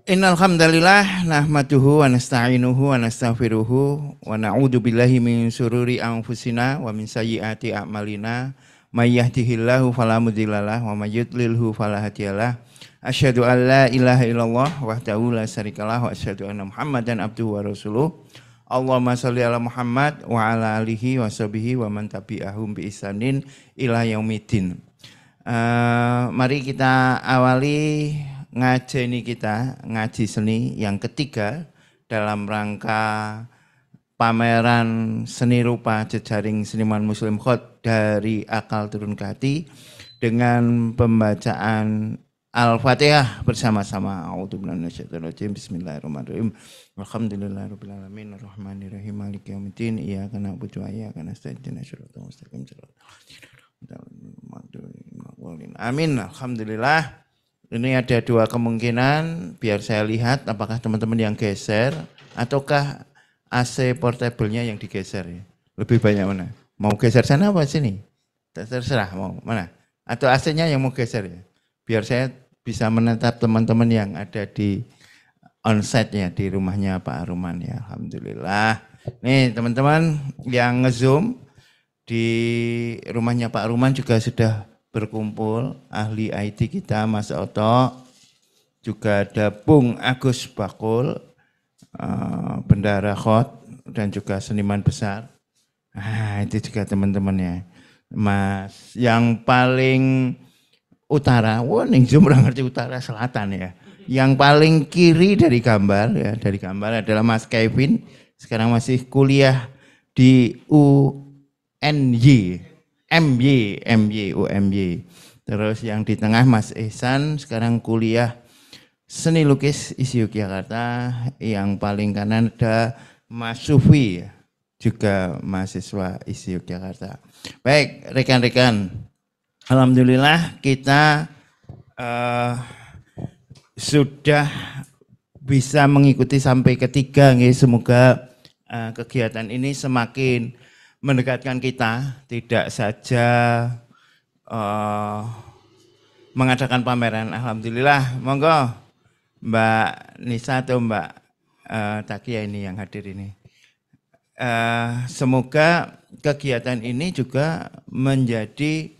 Innal hamdalillah nahmaduhu wa nasta'inuhu wa nastaghfiruhu wa na'udzu billahi min syururi anfusina wa min sayyiati a'malina may yahdihillahu fala mudhillalah wa may yudlilhu fala hadiyalah. Asyhadu an la ilaha illallah wahdahu la syarikalah wa asyhadu anna Muhammadan abduhu wa rasuluh. Allahumma shalli ala Muhammad wa ala alihi wa sahbihi wa man tabi'ahum bi ihsanin ila yaumiddin. Mari kita awali ngaji seni yang ketiga dalam rangka pameran seni rupa jejaring seniman Muslim Khot dari akal turun ke hati dengan pembacaan Al-Fatihah bersama-sama. A'udzubillahi minasyaitonir rajim. Bismillahirrahmanirrahim. Alhamdulillahirabbil alamin arrahmanirrahim maliki yaumiddin iyyaka na'budu wa iyyaka nasta'in ihdinas siratal mustaqim. Amin. Alhamdulillah. Ini ada dua kemungkinan, biar saya lihat apakah teman-teman yang geser ataukah AC portable-nya yang digeser ya. Lebih banyak mana? Mau geser sana apa sini? Terserah mau mana? Atau AC-nya yang mau geser ya. Biar saya bisa menatap teman-teman yang ada di onsite-nya di rumahnya Pak Aruman ya. Alhamdulillah. Nih teman-teman yang nge-zoom di rumahnya Pak Aruman juga sudah berkumpul ahli IT kita Mas Oto, juga ada Bung Agus Bakul, bendara Khot dan juga seniman besar. Itu juga teman-temannya. Mas yang paling utara, wah ning Zoom ora ngerti utara selatan ya. Yang paling kiri dari gambar adalah Mas Kevin, sekarang masih kuliah di UNY. UMY. Terus yang di tengah Mas Ihsan sekarang kuliah seni lukis ISI Yogyakarta. Yang paling kanan ada Mas Sufi juga mahasiswa ISI Yogyakarta. Baik rekan-rekan, alhamdulillah kita sudah bisa mengikuti sampai ketiga. Semoga kegiatan ini semakin mendekatkan kita, tidak saja mengadakan pameran. Alhamdulillah, monggo Mbak Nisa atau Mbak Takia ini yang hadir ini. Semoga kegiatan ini juga menjadi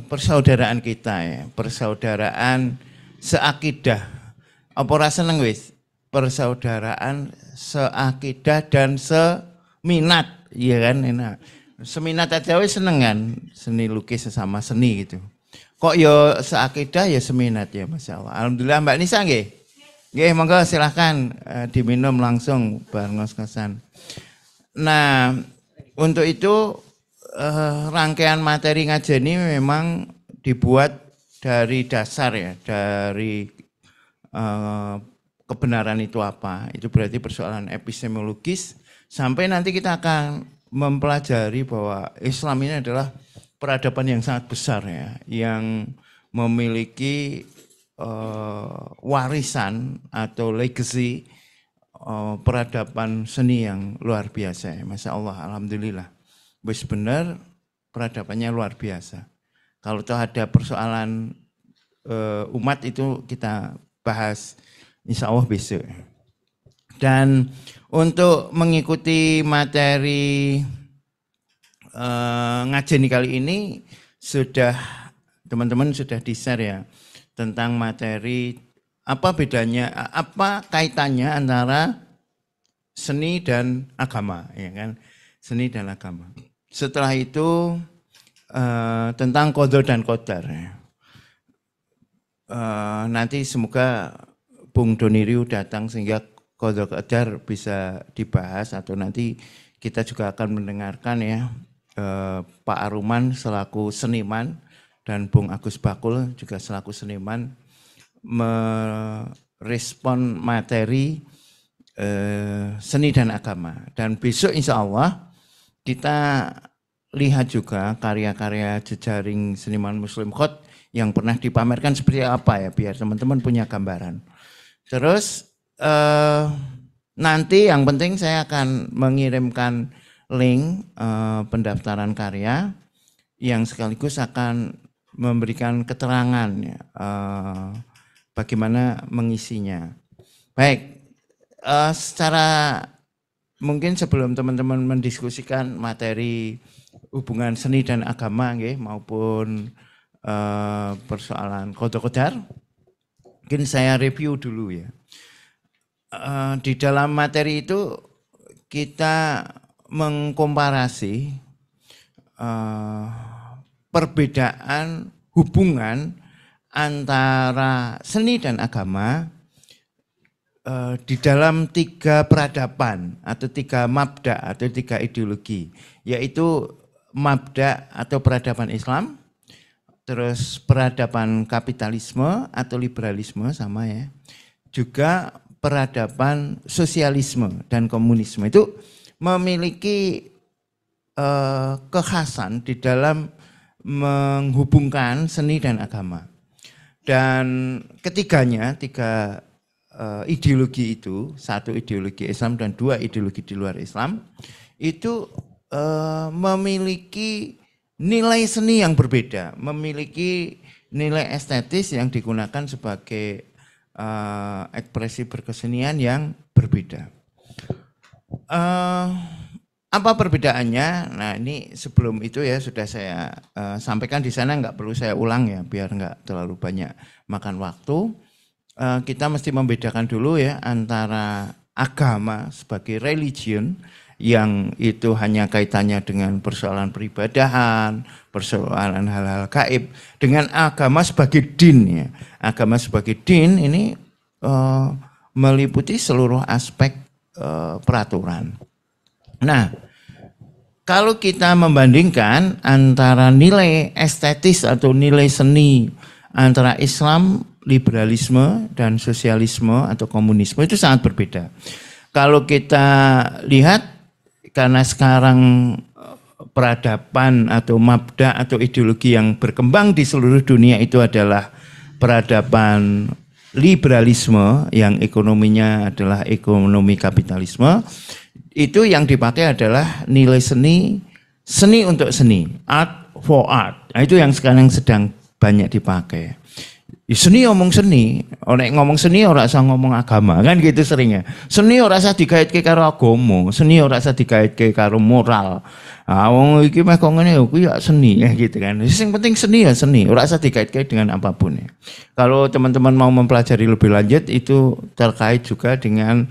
persaudaraan kita ya, persaudaraan seakidah. Apa ora seneng wis? Persaudaraan seakidah dan seminat. Iya kan, enak. Seminat aja wis seneng kan, seni lukis sesama seni gitu. Kok ya seakidah ya seminat ya, Masya Allah. Alhamdulillah Mbak Nisa nggih. Nggih, monggo silahkan diminum langsung bareng ngos-ngosan. Nah, untuk itu rangkaian materi ngajeni memang dibuat dari dasar ya, dari kebenaran itu apa. Itu berarti persoalan epistemologis. Sampai nanti kita akan mempelajari bahwa Islam ini adalah peradaban yang sangat besar ya, yang memiliki warisan atau legacy peradaban seni yang luar biasa ya. Masya Allah, alhamdulillah. Wis benar peradabannya luar biasa. Kalau toh ada persoalan umat itu kita bahas insya Allah besok. Dan untuk mengikuti materi ngajeni kali ini sudah teman-teman sudah di-share ya tentang materi apa bedanya, apa kaitannya antara seni dan agama ya kan, seni dan agama. Setelah itu tentang qadar dan qadar ya. Nanti semoga Bung Doni Riu datang sehingga qadar bisa dibahas, atau nanti kita juga akan mendengarkan ya Pak Aruman selaku seniman dan Bung Agus Bakul juga selaku seniman merespon materi seni dan agama. Dan besok insya Allah kita lihat juga karya-karya jejaring seniman Muslim Khot yang pernah dipamerkan seperti apa ya, biar teman-teman punya gambaran. Terus nanti yang penting saya akan mengirimkan link pendaftaran karya yang sekaligus akan memberikan keterangan ya, bagaimana mengisinya. Baik, secara mungkin sebelum teman-teman mendiskusikan materi hubungan seni dan agama maupun persoalan qadha-qadar, mungkin saya review dulu ya. Di dalam materi itu kita mengkomparasi perbedaan hubungan antara seni dan agama di dalam 3 peradaban atau 3 mabda atau 3 ideologi, yaitu mabda atau peradaban Islam, terus peradaban kapitalisme atau liberalisme sama ya, juga peradaban sosialisme dan komunisme. Itu memiliki kekhasan di dalam menghubungkan seni dan agama. Dan ketiganya, 3 ideologi itu, 1 ideologi Islam dan 2 ideologi di luar Islam, itu memiliki nilai seni yang berbeda, memiliki nilai estetis yang digunakan sebagai ekspresi berkesenian yang berbeda. Apa perbedaannya? Nah, ini sebelum itu ya sudah saya sampaikan di sana, nggak perlu saya ulang ya biar nggak terlalu banyak makan waktu. Kita mesti membedakan dulu ya antara agama sebagai religion yang itu hanya kaitannya dengan persoalan peribadahan, persoalan hal-hal gaib, dengan agama sebagai din ya. Agama sebagai din ini meliputi seluruh aspek peraturan. Nah, kalau kita membandingkan antara nilai estetis atau nilai seni antara Islam, liberalisme, dan sosialisme atau komunisme itu sangat berbeda. Kalau kita lihat, karena sekarang peradaban atau mabda atau ideologi yang berkembang di seluruh dunia itu adalah peradaban liberalisme yang ekonominya adalah ekonomi kapitalisme. Itu yang dipakai adalah nilai seni, seni untuk seni, art for art. Nah, itu yang sekarang sedang banyak dipakai. Seni ngomong seni, orang ngomong seni ora usah ngomong agama, kan gitu seringnya. Seni ora usah digaitke karo agama, seni ora usah digaitke karo moral. Ah wong iki meh kok ngene kuwi ya seni ya gitu kan. Sing penting seni ya seni, ora usah digaitke dengan apapun ya. Kalau teman-teman mau mempelajari lebih lanjut itu terkait juga dengan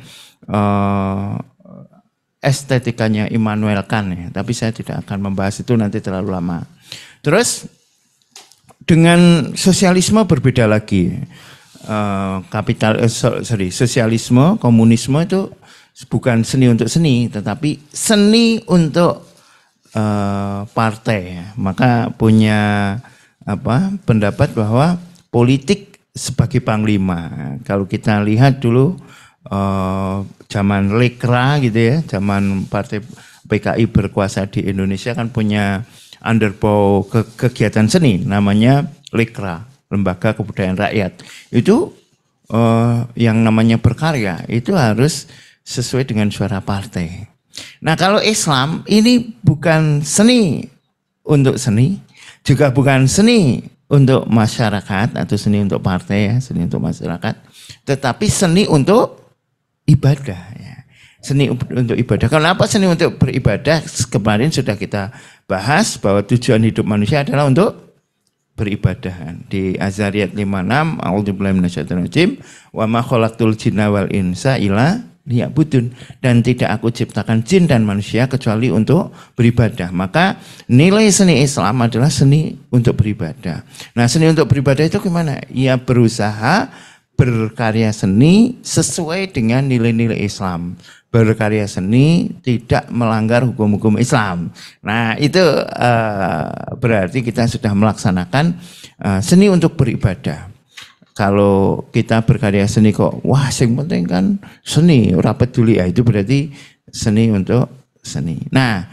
estetikanya Immanuel Kant ya, tapi saya tidak akan membahas itu, nanti terlalu lama. Terus dengan sosialisme berbeda lagi. Sosialisme, komunisme itu bukan seni untuk seni, tetapi seni untuk partai. Maka punya pendapat bahwa politik sebagai panglima. Kalau kita lihat dulu zaman Lekra gitu ya, zaman partai PKI berkuasa di Indonesia kan punya underbow kegiatan seni namanya Lekra, Lembaga Kebudayaan Rakyat. Itu yang namanya berkarya itu harus sesuai dengan suara partai. Nah, kalau Islam ini bukan seni untuk seni, juga bukan seni untuk masyarakat atau seni untuk partai ya, seni untuk masyarakat, tetapi seni untuk ibadah ya. Seni untuk ibadah. Kenapa seni untuk beribadah? Kemarin sudah kita bahas bahwa tujuan hidup manusia adalah untuk beribadah. Di Az-Zariyat 56, a'udzubillahi minasyaitonir rajim, wa ma khalaqtul jinna wal insa illa liya'budun, dan tidak aku ciptakan jin dan manusia kecuali untuk beribadah. Maka nilai seni Islam adalah seni untuk beribadah. Nah, seni untuk beribadah itu gimana? Ia berusaha berkarya seni sesuai dengan nilai-nilai Islam. Berkarya seni tidak melanggar hukum-hukum Islam. Nah, itu berarti kita sudah melaksanakan seni untuk beribadah. Kalau kita berkarya seni kok, wah yang penting kan seni, ora peduli ya, itu berarti seni untuk seni. Nah,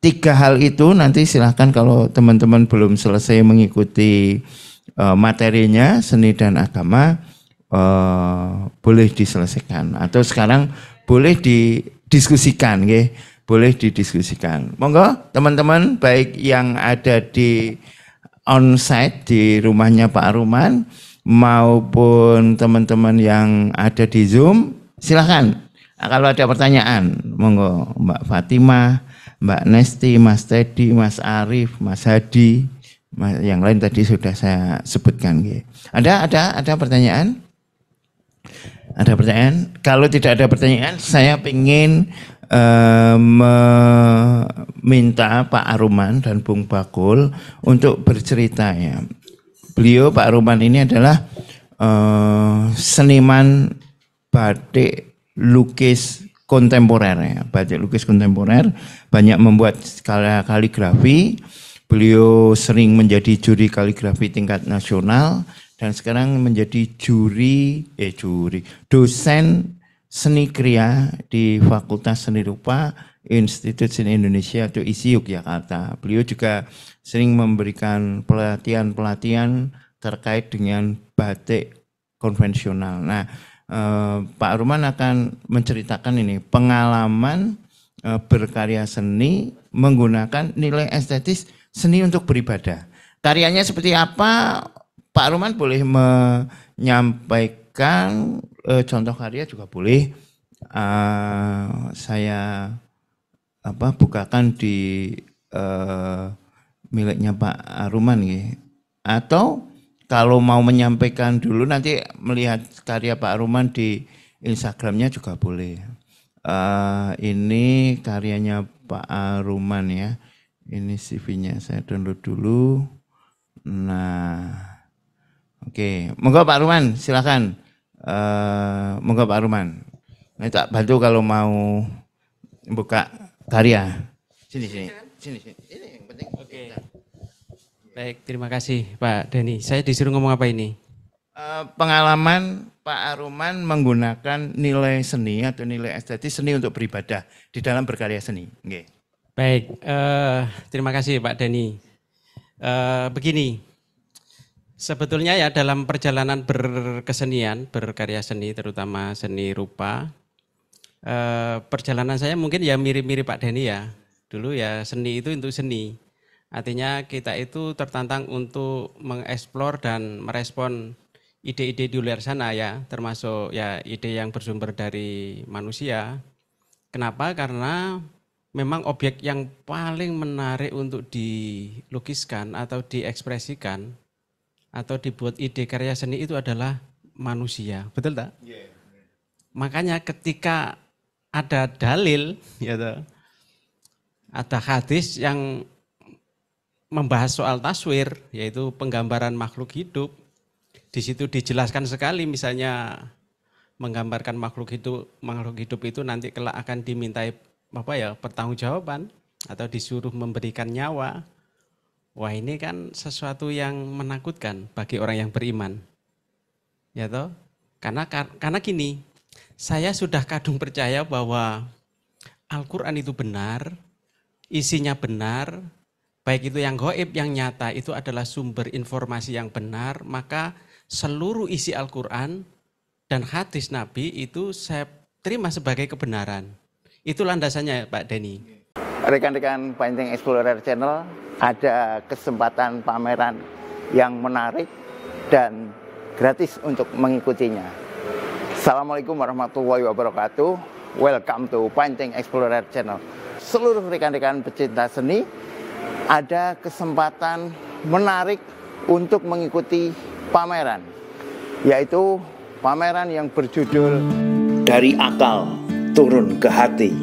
3 hal itu nanti silahkan kalau teman-teman belum selesai mengikuti materinya seni dan agama, boleh diselesaikan atau sekarang boleh didiskusikan, ya, boleh didiskusikan. Monggo teman-teman baik yang ada di onsite di rumahnya Pak Ruman maupun teman-teman yang ada di Zoom, silahkan. Kalau ada pertanyaan, monggo Mbak Fatimah, Mbak Nesti, Mas Teddy, Mas Arif, Mas Hadi, yang lain tadi sudah saya sebutkan. Ada pertanyaan? Ada pertanyaan? Kalau tidak ada pertanyaan, saya ingin meminta Pak Aruman dan Bung Bakul untuk bercerita ya. Beliau Pak Aruman ini adalah seniman batik lukis kontemporer ya. Batik lukis kontemporer, banyak membuat kaligrafi. Beliau sering menjadi juri kaligrafi tingkat nasional dan sekarang menjadi dosen seni kriya di Fakultas Seni Rupa Institut Seni Indonesia atau ISI Yogyakarta. Beliau juga sering memberikan pelatihan-pelatihan terkait dengan batik konvensional. Nah, Pak Aruman akan menceritakan ini pengalaman berkarya seni menggunakan nilai estetis seni untuk beribadah. Karyanya seperti apa? Pak Aruman boleh menyampaikan contoh karya juga boleh. Saya bukakan di miliknya Pak Aruman ya. Atau kalau mau menyampaikan dulu nanti melihat karya Pak Aruman di Instagramnya juga boleh. Ini karyanya Pak Aruman ya. Ini CV-nya saya download dulu. Nah, oke. Monggo Pak Aruman, silakan. Monggo Pak Aruman. Nah, tak bantu kalau mau buka karya. Sini. Ini yang penting. Oke. Baik, terima kasih Pak Denny. Saya disuruh ngomong apa ini? Pengalaman Pak Aruman menggunakan nilai seni atau nilai estetis seni untuk beribadah di dalam berkarya seni. Okay. Baik, terima kasih Pak Denny. Begini, sebetulnya ya dalam perjalanan berkesenian, berkarya seni, terutama seni rupa, perjalanan saya mungkin ya mirip-mirip Pak Denny ya. Dulu ya seni itu untuk seni. Artinya kita itu tertantang untuk mengeksplor dan merespon ide-ide di luar sana ya, termasuk ya ide yang bersumber dari manusia. Kenapa? Karena memang objek yang paling menarik untuk dilukiskan atau diekspresikan atau dibuat ide karya seni itu adalah manusia. Betul tak? Yeah. Makanya ketika ada dalil, ya ada hadis yang membahas soal taswir, yaitu penggambaran makhluk hidup. Di situ dijelaskan sekali misalnya menggambarkan makhluk hidup itu nanti kelak akan dimintai pertanggungjawaban atau disuruh memberikan nyawa. Wah, ini kan sesuatu yang menakutkan bagi orang yang beriman. Ya toh? Karena gini, saya sudah kadung percaya bahwa Al-Qur'an itu benar, isinya benar, baik itu yang gaib, yang nyata, itu adalah sumber informasi yang benar, maka seluruh isi Al-Qur'an dan hadis Nabi itu saya terima sebagai kebenaran. Itu landasannya Pak Denny. Rekan-rekan Painting Explorer Channel, ada kesempatan pameran yang menarik dan gratis untuk mengikutinya. Assalamualaikum warahmatullahi wabarakatuh. Welcome to Painting Explorer Channel. Seluruh rekan-rekan pecinta seni, ada kesempatan menarik untuk mengikuti pameran, yaitu pameran yang berjudul Dari Akal Turun ke Hati.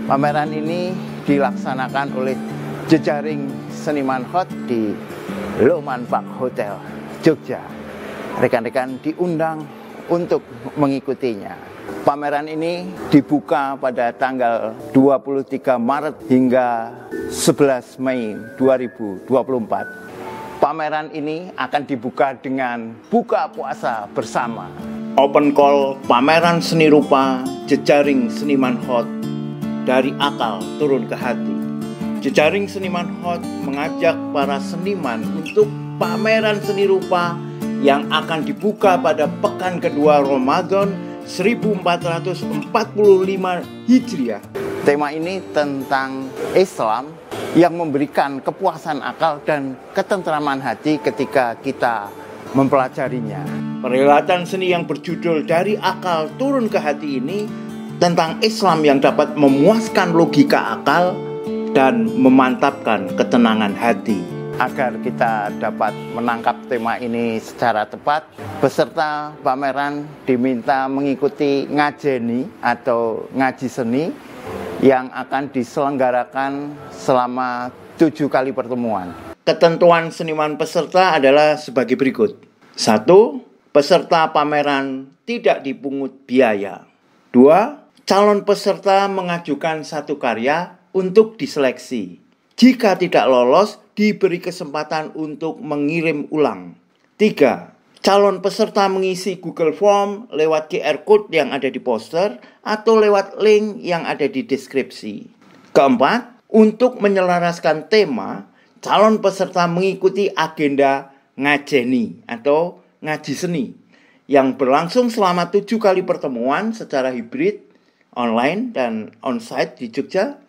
Pameran ini dilaksanakan oleh jejaring seniman hot di Loman Park Hotel, Jogja. Rekan-rekan diundang untuk mengikutinya. Pameran ini dibuka pada tanggal 23 Maret hingga 11 Mei 2024. Pameran ini akan dibuka dengan buka puasa bersama. Open call pameran seni rupa jejaring seniman hot dari akal turun ke hati. Jejaring seniman hot mengajak para seniman untuk pameran seni rupa yang akan dibuka pada pekan kedua Ramadan 1445 Hijriah. Tema ini tentang Islam yang memberikan kepuasan akal dan ketentraman hati ketika kita mempelajarinya. Perhelatan seni yang berjudul Dari Akal Turun ke Hati ini tentang Islam yang dapat memuaskan logika akal dan memantapkan ketenangan hati. Agar kita dapat menangkap tema ini secara tepat, peserta pameran diminta mengikuti ngajeni atau ngaji seni yang akan diselenggarakan selama 7 kali pertemuan. Ketentuan seniman peserta adalah sebagai berikut. 1. Peserta pameran tidak dipungut biaya. 2. Calon peserta mengajukan satu karya untuk diseleksi. Jika tidak lolos, diberi kesempatan untuk mengirim ulang. 3. Calon peserta mengisi Google Form lewat QR Code yang ada di poster atau lewat link yang ada di deskripsi. 4. Untuk menyelaraskan tema, calon peserta mengikuti agenda ngajeni atau ngaji seni yang berlangsung selama 7 kali pertemuan secara hibrid, online dan onsite di Jogja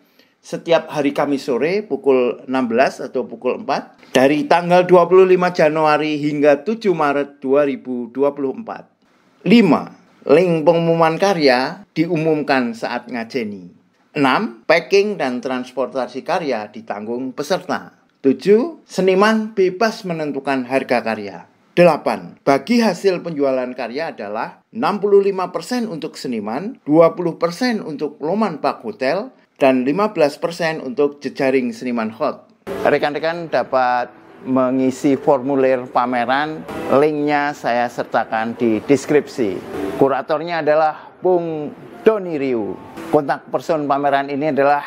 setiap hari Kamis sore pukul 16 atau pukul 4 dari tanggal 25 Januari hingga 7 Maret 2024. 5. Link pengumuman karya diumumkan saat ngajeni. 6. Packing dan transportasi karya ditanggung peserta. 7. Seniman bebas menentukan harga karya. 8. Bagi hasil penjualan karya adalah 65% untuk seniman, 20% untuk Loman Park Hotel, dan 15% untuk jejaring seniman hot. Rekan-rekan dapat mengisi formulir pameran, linknya saya sertakan di deskripsi. Kuratornya adalah Bung Doni Riu. Kontak person pameran ini adalah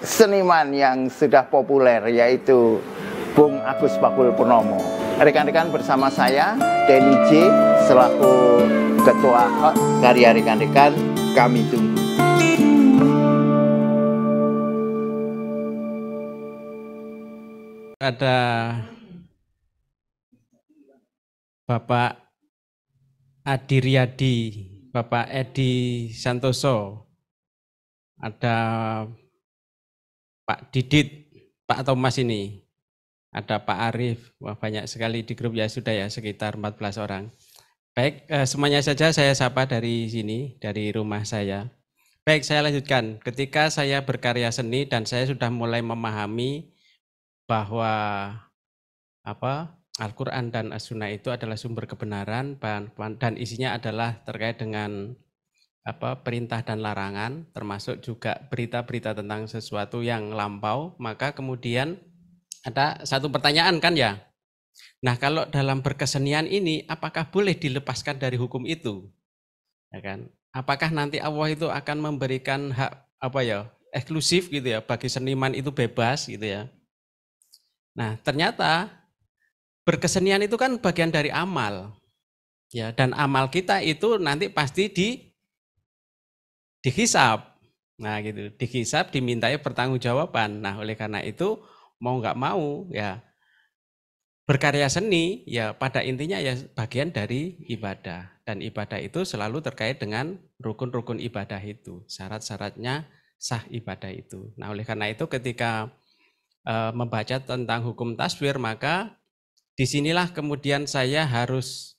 seniman yang sudah populer, yaitu Bung Agus Pakul Purnomo. Rekan-rekan bersama saya, Denny J, selaku Ketua HOT, karya rekan-rekan, kami tunggu. Ada Bapak Adi Riyadi, Bapak Edi Santoso, ada Pak Didit, Pak Thomas ini, ada Pak Arif, wah banyak sekali di grup ya sudah ya sekitar 14 orang. Baik, semuanya saja saya sapa dari sini, dari rumah saya. Baik, saya lanjutkan. Ketika saya berkarya seni dan saya sudah mulai memahami bahwa Al-Quran dan As-Sunnah itu adalah sumber kebenaran dan isinya adalah terkait dengan perintah dan larangan, termasuk juga berita-berita tentang sesuatu yang lampau, maka kemudian ada satu pertanyaan kan ya. Nah, kalau dalam berkesenian ini apakah boleh dilepaskan dari hukum itu? Ya kan? Apakah nanti Allah itu akan memberikan hak eksklusif gitu ya bagi seniman itu bebas gitu ya? Nah, ternyata berkesenian itu kan bagian dari amal. Ya, dan amal kita itu nanti pasti dihisab. Nah, gitu, dihisab, dimintai pertanggungjawaban. Nah, oleh karena itu mau nggak mau ya berkarya seni ya pada intinya ya bagian dari ibadah. Dan ibadah itu selalu terkait dengan rukun-rukun ibadah itu, syarat-syaratnya sah ibadah itu. Nah, oleh karena itu ketika membaca tentang hukum taswir, maka disinilah kemudian saya harus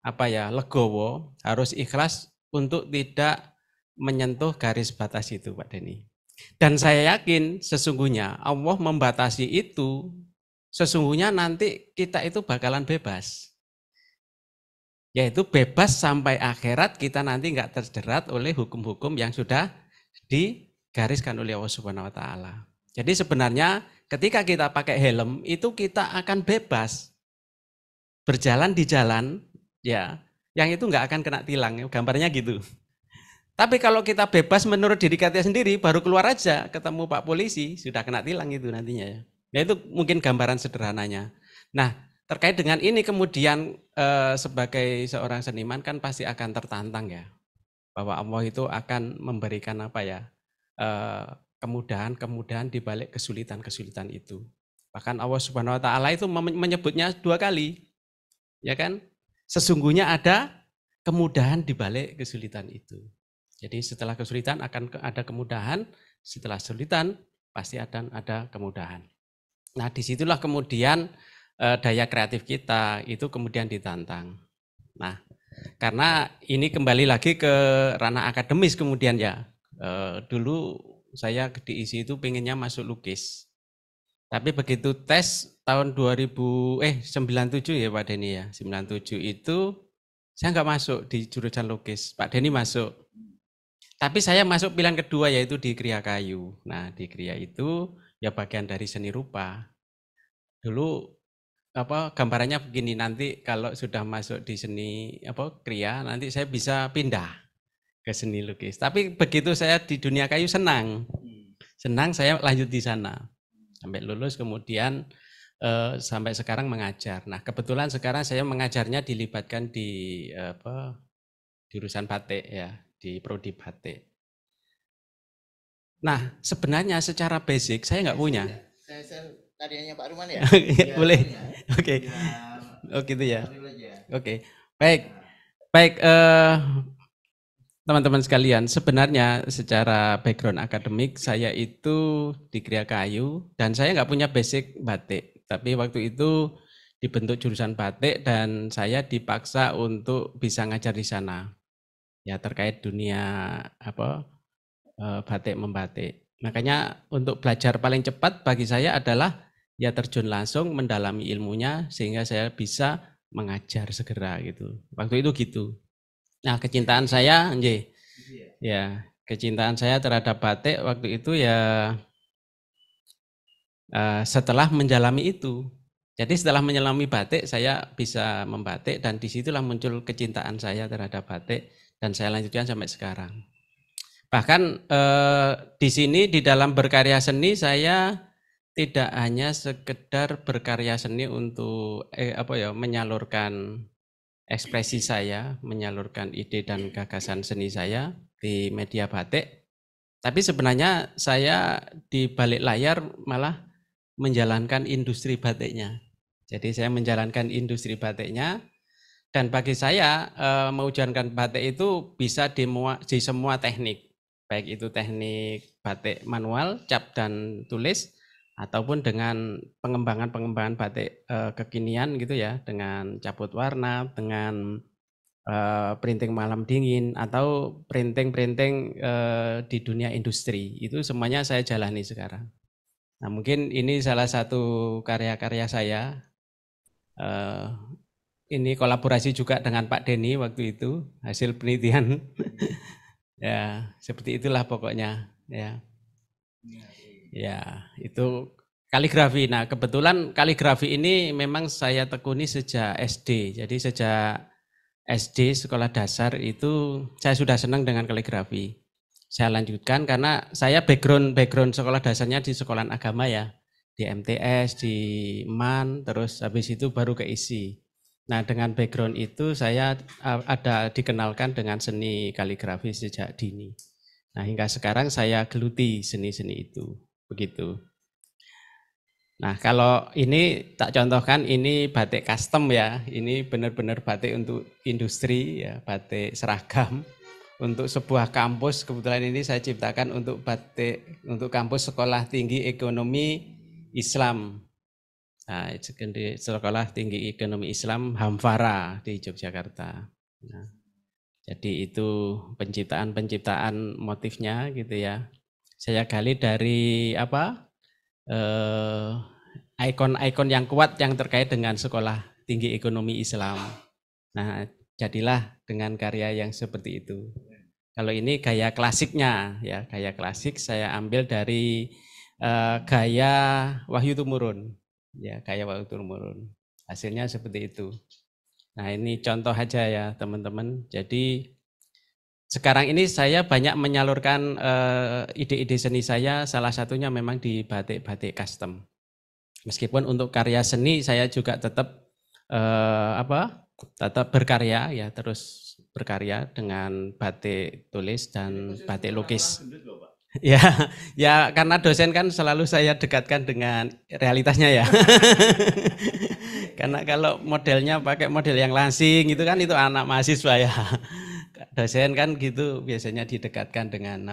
legowo, harus ikhlas untuk tidak menyentuh garis batas itu, Pak Denny. Dan saya yakin sesungguhnya Allah membatasi itu, sesungguhnya nanti kita itu bakalan bebas. Yaitu bebas sampai akhirat, kita nanti nggak terjerat oleh hukum-hukum yang sudah digariskan oleh Allah Subhanahu wa taala. Jadi sebenarnya ketika kita pakai helm itu kita akan bebas berjalan di jalan ya, yang itu nggak akan kena tilang, gambarnya gitu. Tapi kalau kita bebas menurut diri kita sendiri, baru keluar aja ketemu Pak Polisi sudah kena tilang itu nantinya ya. Nah, itu mungkin gambaran sederhananya. Nah, terkait dengan ini kemudian sebagai seorang seniman kan pasti akan tertantang ya, bahwa Allah itu akan memberikan kemudahan-kemudahan di balik kesulitan-kesulitan itu. Bahkan Allah Subhanahu wa taala itu menyebutnya 2 kali. Ya kan? Sesungguhnya ada kemudahan di balik kesulitan itu. Jadi setelah kesulitan akan ada kemudahan, setelah kesulitan pasti ada kemudahan. Nah, disitulah kemudian daya kreatif kita itu kemudian ditantang. Nah, karena ini kembali lagi ke ranah akademis kemudian ya. Dulu saya di ISI itu pengennya masuk lukis. Tapi begitu tes tahun 97 ya Pak Denny ya, 97 itu saya nggak masuk di jurusan lukis, Pak Denny masuk. Tapi saya masuk pilihan kedua yaitu di Kriya Kayu. Nah di Kriya itu ya bagian dari seni rupa. Dulu gambarannya begini, nanti kalau sudah masuk di seni Kriya nanti saya bisa pindah ke seni lukis. Tapi begitu saya di dunia kayu senang saya lanjut di sana. Sampai lulus kemudian sampai sekarang mengajar. Nah kebetulan sekarang saya mengajarnya dilibatkan di jurusan batik ya, di prodi batik. Nah sebenarnya secara basic saya nggak punya. Saya tadinya Pak Ruman ya? Boleh. Oke. Oh gitu ya. Oke. Baik. Teman-teman sekalian, sebenarnya secara background akademik saya itu di Kriya Kayu dan saya nggak punya basic batik. Tapi waktu itu dibentuk jurusan batik dan saya dipaksa untuk bisa ngajar di sana. Ya terkait dunia batik membatik. Makanya untuk belajar paling cepat bagi saya adalah ya terjun langsung mendalami ilmunya sehingga saya bisa mengajar segera gitu. Waktu itu gitu. Nah, kecintaan saya, kecintaan saya terhadap batik waktu itu ya setelah menjalani itu. Jadi setelah menyelami batik, saya bisa membatik dan disitulah muncul kecintaan saya terhadap batik dan saya lanjutkan sampai sekarang. Bahkan di sini di dalam berkarya seni saya tidak hanya sekedar berkarya seni untuk menyalurkan ekspresi saya, menyalurkan ide dan gagasan seni saya di media batik. Tapi sebenarnya saya di balik layar malah menjalankan industri batiknya. Jadi saya menjalankan industri batiknya dan bagi saya menjalankan batik itu bisa di semua teknik. Baik itu teknik batik manual, cap dan tulis ataupun dengan pengembangan batik kekinian gitu ya, dengan cabut warna, dengan printing malam dingin atau printing di dunia industri, itu semuanya saya jalani sekarang. Nah mungkin ini salah satu karya-karya saya. Ini kolaborasi juga dengan Pak Denny waktu itu, hasil penelitian. Ya seperti itulah pokoknya ya. Ya, itu kaligrafi. Nah, kebetulan kaligrafi ini memang saya tekuni sejak SD. Jadi sejak SD sekolah dasar itu saya sudah senang dengan kaligrafi. Saya lanjutkan karena saya background sekolah dasarnya di sekolahan agama ya. Di MTS, di MAN, terus habis itu baru ke ISI. Nah, dengan background itu saya ada dikenalkan dengan seni kaligrafi sejak dini. Nah, hingga sekarang saya geluti seni-seni itu. Begitu. Nah kalau ini tak contohkan, ini batik custom ya, ini benar-benar batik untuk industri ya, batik seragam untuk sebuah kampus. Kebetulan ini saya ciptakan untuk batik untuk kampus Sekolah Tinggi Ekonomi Islam. Nah, Sekolah Tinggi Ekonomi Islam Hamfara di Yogyakarta. Nah, jadi itu penciptaan motifnya gitu ya. Saya gali dari ikon-ikon yang kuat yang terkait dengan Sekolah Tinggi Ekonomi Islam. Nah, jadilah dengan karya yang seperti itu. Kalau ini gaya klasiknya ya, gaya klasik saya ambil dari gaya Wahyu Tumurun. Ya, gaya Wahyu Tumurun. Hasilnya seperti itu. Nah, ini contoh aja ya, teman-teman. Jadi sekarang ini saya banyak menyalurkan ide-ide seni saya, salah satunya memang di batik-batik custom. Meskipun untuk karya seni saya juga tetap tetap berkarya ya, terus berkarya dengan batik tulis dan batik lukis. Ya karena dosen kan selalu saya dekatkan dengan realitasnya ya. Karena kalau modelnya pakai model yang langsing itu kan itu anak mahasiswa ya. Dosen kan gitu biasanya didekatkan dengan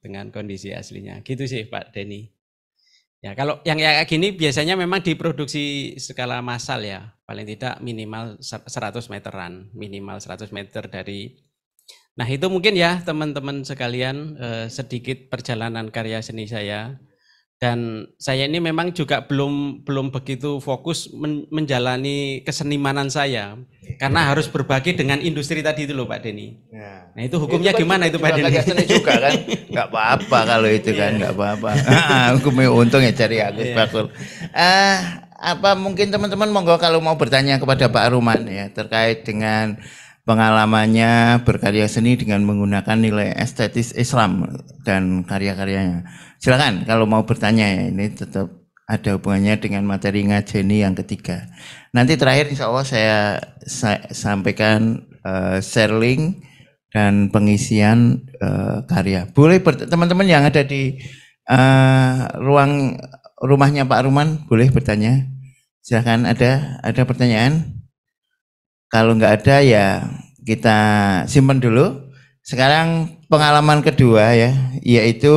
dengan kondisi aslinya. Gitu sih Pak Denny. Ya, kalau yang kayak gini biasanya memang diproduksi skala massal ya. Paling tidak minimal 100 meteran, minimal 100 meter dari. Nah, itu mungkin ya teman-teman sekalian sedikit perjalanan karya seni saya. Dan saya ini memang juga belum begitu fokus menjalani kesenimanan saya. Karena harus berbagi dengan industri tadi itu loh Pak Denny. Ya. Nah, itu hukumnya itu kan gimana itu Pak Denny? Karya seni juga kan, nggak apa-apa kalau itu kan, nggak apa-apa. Hukumnya untung ya cari Agus Bakul. Apa mungkin teman-teman monggo kalau mau bertanya kepada Pak Aruman ya terkait dengan pengalamannya berkarya seni dengan menggunakan nilai estetis Islam dan karya-karyanya. Silakan kalau mau bertanya ya, ini tetap ada hubungannya dengan materi ngajeni yang ketiga. Nanti terakhir insya Allah saya sampaikan share link dan pengisian karya. Boleh teman-teman yang ada di ruang rumahnya Pak Aruman boleh bertanya. Silakan ada pertanyaan. Kalau nggak ada ya kita simpan dulu. Sekarang pengalaman kedua ya, yaitu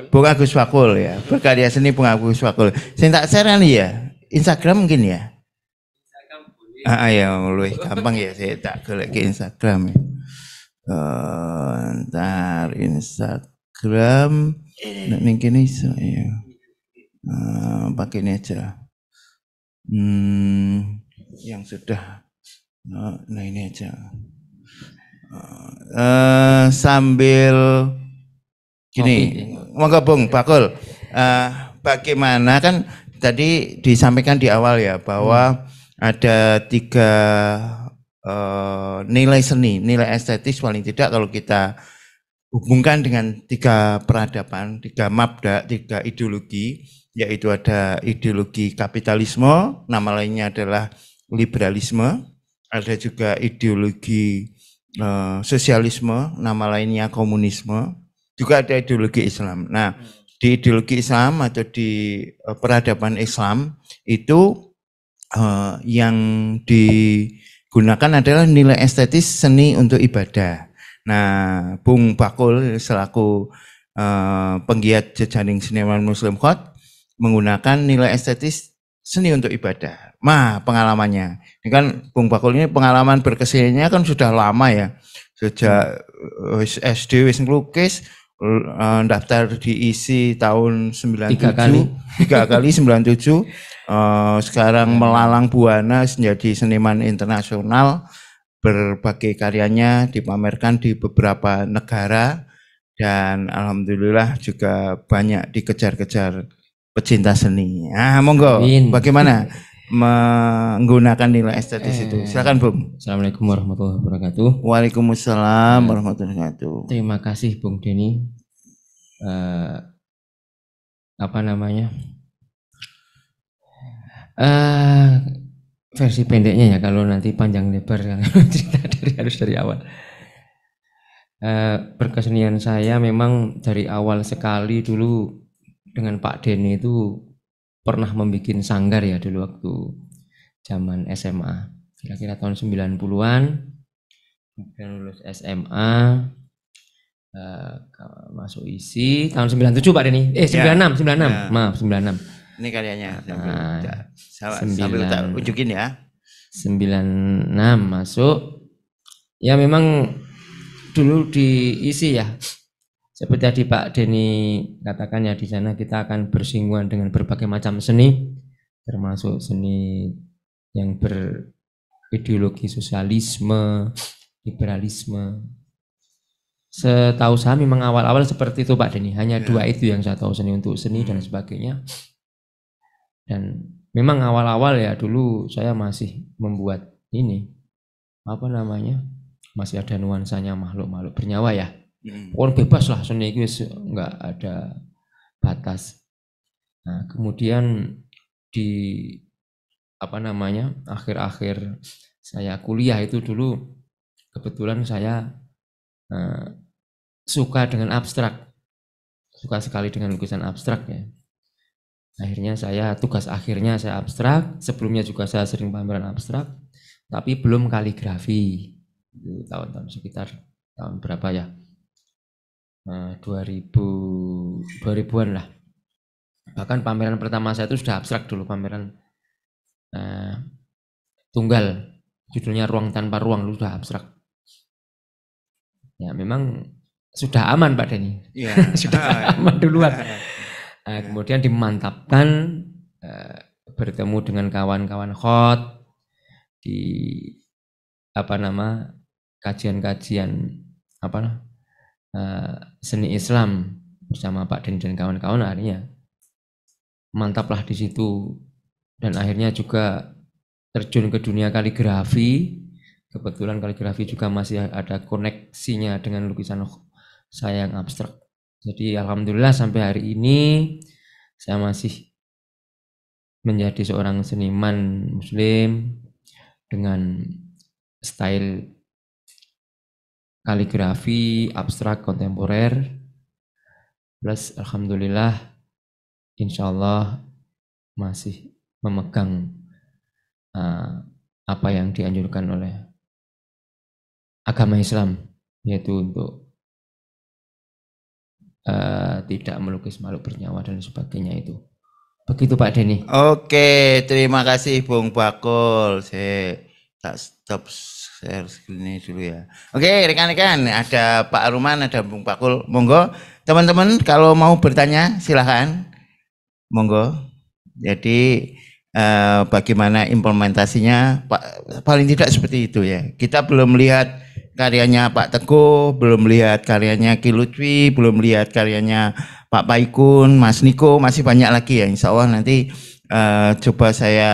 Bung Agus Bakul ya, berkarya seni Bung Agus Bakul. Saya tak share nih ya, Instagram mungkin ya. Ya, lebih gampang ya, saya tak golek ke Instagram. Ya. Ntar Instagram, mungkin iso ya. Pakai ini aja. Yang sudah. Nah ini aja. Sambil gini, monggo Bung Bakul. Bagaimana kan tadi disampaikan di awal ya bahwa ada 3 nilai seni, nilai estetis paling tidak kalau kita hubungkan dengan 3 peradaban, 3 mabda, 3 ideologi, yaitu ada ideologi kapitalisme, nama lainnya adalah liberalisme. Ada juga ideologi sosialisme, nama lainnya komunisme. Juga ada ideologi Islam. Nah, di ideologi Islam atau di peradaban Islam itu yang digunakan adalah nilai estetis seni untuk ibadah. Nah, Bung Bakul selaku penggiat jejaring seniman Muslim Khot menggunakan nilai estetis seni untuk ibadah. Pengalamannya. Ini kan Bung Bakul ini pengalaman berkeseniannya kan sudah lama ya. Sejak SD wis ngelukis, daftar diisi tahun 97. 3 kali 97. Sekarang melalang buana menjadi seniman internasional. Berbagai karyanya dipamerkan di beberapa negara dan alhamdulillah juga banyak dikejar-kejar pecinta seni. Monggo, bagaimana menggunakan nilai estetis itu? Silakan Bung. Assalamualaikum warahmatullahi wabarakatuh. Waalaikumsalam warahmatullahi wabarakatuh. Terima kasih Bung Denny. Versi pendeknya ya, kalau nanti panjang lebar cerita dari awal. Berkesenian saya memang dari awal sekali dulu dengan Pak Denny itu pernah membuat sanggar ya dulu waktu zaman SMA. Kira-kira tahun 90-an. Kemudian lulus SMA, masuk isi tahun 97 Pak Denny. 96. Maaf, 96. Ini karyanya. Sambil tak unjukin ya. 96 masuk. Ya memang dulu diisi ya. Seperti tadi Pak Denny katakan ya, di sana kita akan bersinggungan dengan berbagai macam seni, termasuk seni yang berideologi sosialisme, liberalisme. Setahu saya memang awal-awal seperti itu Pak Denny, hanya 2 itu yang saya tahu, seni untuk seni dan sebagainya. Dan memang awal-awal ya dulu saya masih membuat ini, masih ada nuansanya makhluk-makhluk bernyawa ya. Orang bebas lah, seni itu nggak ada batas. Nah, kemudian di akhir-akhir saya kuliah itu dulu kebetulan saya suka dengan abstrak, suka sekali dengan lukisan abstrak ya. Akhirnya tugas akhirnya saya abstrak. Sebelumnya juga saya sering pameran abstrak, tapi belum kaligrafi. Itu tahun-tahun sekitar tahun berapa ya? 2000-an lah. Bahkan pameran pertama saya itu sudah abstrak dulu, pameran tunggal, judulnya Ruang Tanpa Ruang, itu sudah abstrak. Ya memang sudah aman Pak Denny, sudah aman duluan. Nah, kemudian dimantapkan, bertemu dengan kawan-kawan khot di kajian-kajian seni Islam bersama Pak Denny dan kawan-kawan, akhirnya mantaplah di situ, dan akhirnya juga terjun ke dunia kaligrafi. Kebetulan kaligrafi juga masih ada koneksinya dengan lukisan saya yang abstrak. Jadi alhamdulillah sampai hari ini saya masih menjadi seorang seniman muslim dengan style kaligrafi abstrak kontemporer. Plus alhamdulillah insyaallah masih memegang apa yang dianjurkan oleh agama Islam, yaitu untuk tidak melukis makhluk bernyawa dan sebagainya itu. Begitu Pak Denny. Oke, terima kasih Bung Bakul. Saya tak stop share screen dulu ya. Oke, rekan-rekan, ada Pak Aruman, ada Bung Bakul. Monggo, teman-teman kalau mau bertanya silahkan. Monggo. Jadi bagaimana implementasinya, Pak, paling tidak seperti itu ya. Kita belum lihat karyanya Pak Teguh, belum lihat karyanya Ki Lutfi, belum lihat karyanya Pak Paikun, Mas Niko, masih banyak lagi ya. Insya Allah nanti coba saya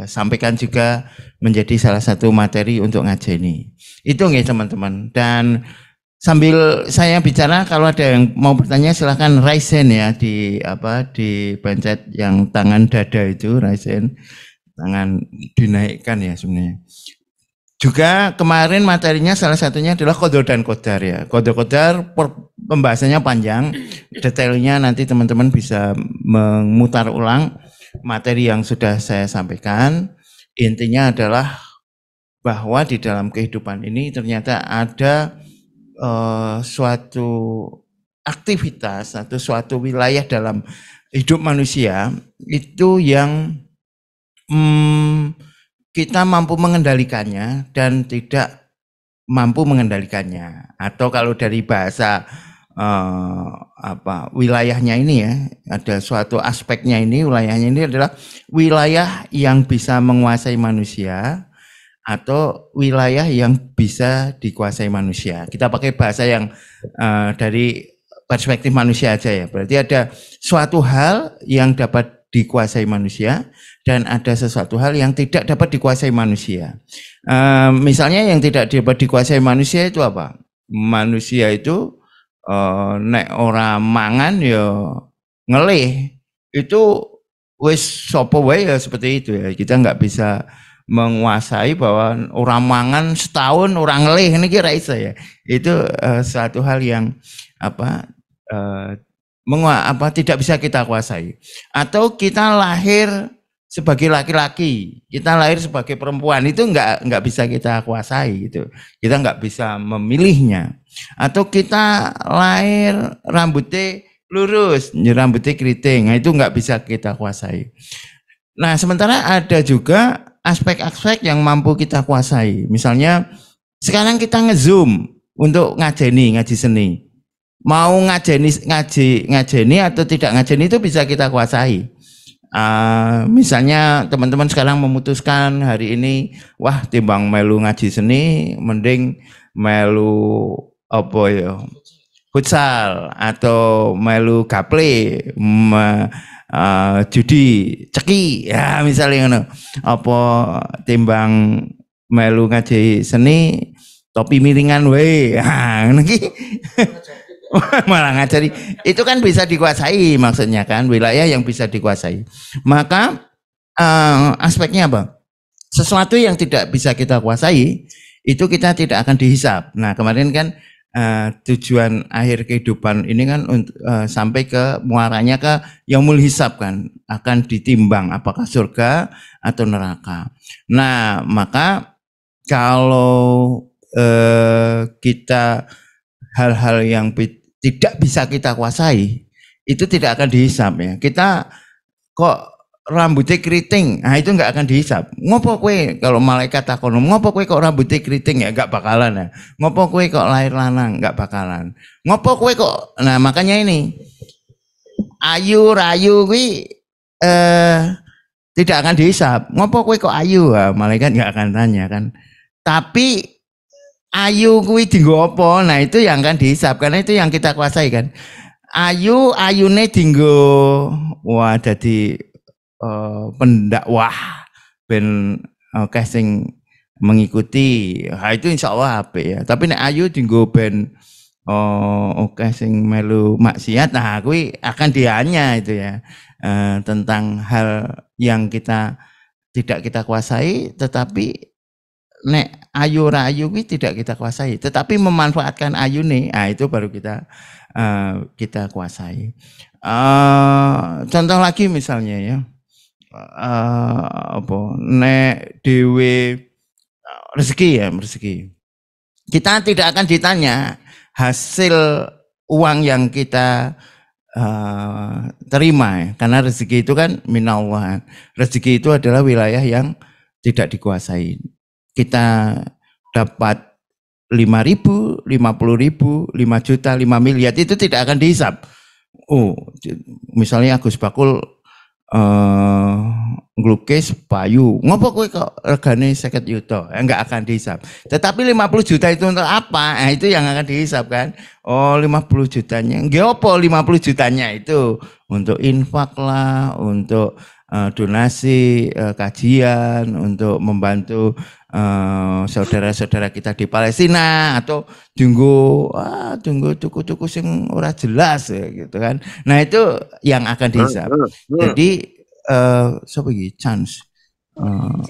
sampaikan juga menjadi salah satu materi untuk ngajeni. Itu nggih teman-teman. Dan sambil saya bicara, kalau ada yang mau bertanya silahkan raise hand ya, di pencet yang tangan dada itu, raise hand, tangan dinaikkan ya sebenarnya. Juga kemarin materinya salah satunya adalah qadar dan qadar ya. Qadar pembahasannya panjang, detailnya nanti teman-teman bisa memutar ulang materi yang sudah saya sampaikan. Intinya adalah bahwa di dalam kehidupan ini ternyata ada suatu aktivitas atau suatu wilayah dalam hidup manusia itu yang kita mampu mengendalikannya dan tidak mampu mengendalikannya. Atau kalau dari bahasa wilayahnya ini ya, ada suatu aspeknya ini, wilayahnya ini adalah wilayah yang bisa menguasai manusia atau wilayah yang bisa dikuasai manusia. Kita pakai bahasa yang dari perspektif manusia aja ya. Berarti ada suatu hal yang dapat dikuasai manusia dan ada sesuatu hal yang tidak dapat dikuasai manusia. Misalnya yang tidak dapat dikuasai manusia itu apa? Manusia itu nek ora mangan ya ngelih. Itu wis sapa wae ya seperti itu ya. Kita nggak bisa menguasai bahwa orang mangan setahun orang ngelih ini kira iso ya. Itu suatu hal yang tidak bisa kita kuasai. Atau kita lahir sebagai laki-laki, kita lahir sebagai perempuan, itu nggak bisa kita kuasai gitu. Kita nggak bisa memilihnya. Atau kita lahir rambutnya lurus, rambutnya keriting, nah itu nggak bisa kita kuasai. Nah sementara ada juga aspek-aspek yang mampu kita kuasai. Misalnya sekarang kita ngezoom untuk ngaji seni. Mau ngajeni atau tidak ngajeni itu bisa kita kuasai. Misalnya teman-teman sekarang memutuskan hari ini, wah timbang melu ngaji seni, mending melu futsal atau melu gaple, judi ceki, ya misalnya timbang melu ngaji seni, topi miringan wae, malah ngajari itu kan bisa dikuasai, maksudnya kan wilayah yang bisa dikuasai. Maka aspeknya apa? Sesuatu yang tidak bisa kita kuasai itu kita tidak akan dihisap. Nah kemarin kan tujuan akhir kehidupan ini kan sampai ke muaranya ke yaumul hisab kan, akan ditimbang apakah surga atau neraka. Nah maka kalau kita hal-hal yang tidak bisa kita kuasai itu tidak akan dihisap ya. Kita kok rambutnya keriting, nah itu nggak akan dihisap. Ngopo kue kalau malaikat takon, ngopo kue kok rambutnya keriting ya, nggak bakalan ya. Ngopo kue kok lahir lanang, nggak bakalan. Ngopo kue kok, nah makanya ini ayu rayu kue tidak akan dihisap. Ngopo kue kok ayu, nah, malaikat nggak akan tanya kan. Tapi ayu kue dinggo apa, nah itu yang akan dihisap karena itu yang kita kuasai kan. Ayune dinggo wah jadi pendakwah ben casing mengikuti itu insya Allah apik ya, tapi nek ayu dinggo ben casing melu maksiat, nah kuwi akan dianya itu ya, tentang hal yang tidak kita kuasai, tetapi nek ayu rayu kuwi tidak kita kuasai, tetapi memanfaatkan ayune, nah itu baru kita kuasai. Contoh lagi misalnya ya, nek dewe rezeki. Kita tidak akan ditanya hasil uang yang kita terima ya, karena rezeki itu kan minallah. Rezeki itu adalah wilayah yang tidak dikuasai. Kita dapat 5.000, 50.000, 5 juta, 5 miliar itu tidak akan dihisap. Misalnya Agus Bakul nglukis payu, ngopo kowe kok regane 50 juta, enggak akan dihisap. Tetapi 50 juta itu untuk apa? Nah, itu yang akan dihisap kan. 50 jutanya. Nggih opo 50 jutanya itu? Untuk infak lah, untuk donasi kajian, untuk membantu saudara-saudara kita di Palestina, atau tunggu tuku-tuku sing ora jelas ya, gitu kan. Nah itu yang akan dihisap. Jadi siapa lagi? Chance.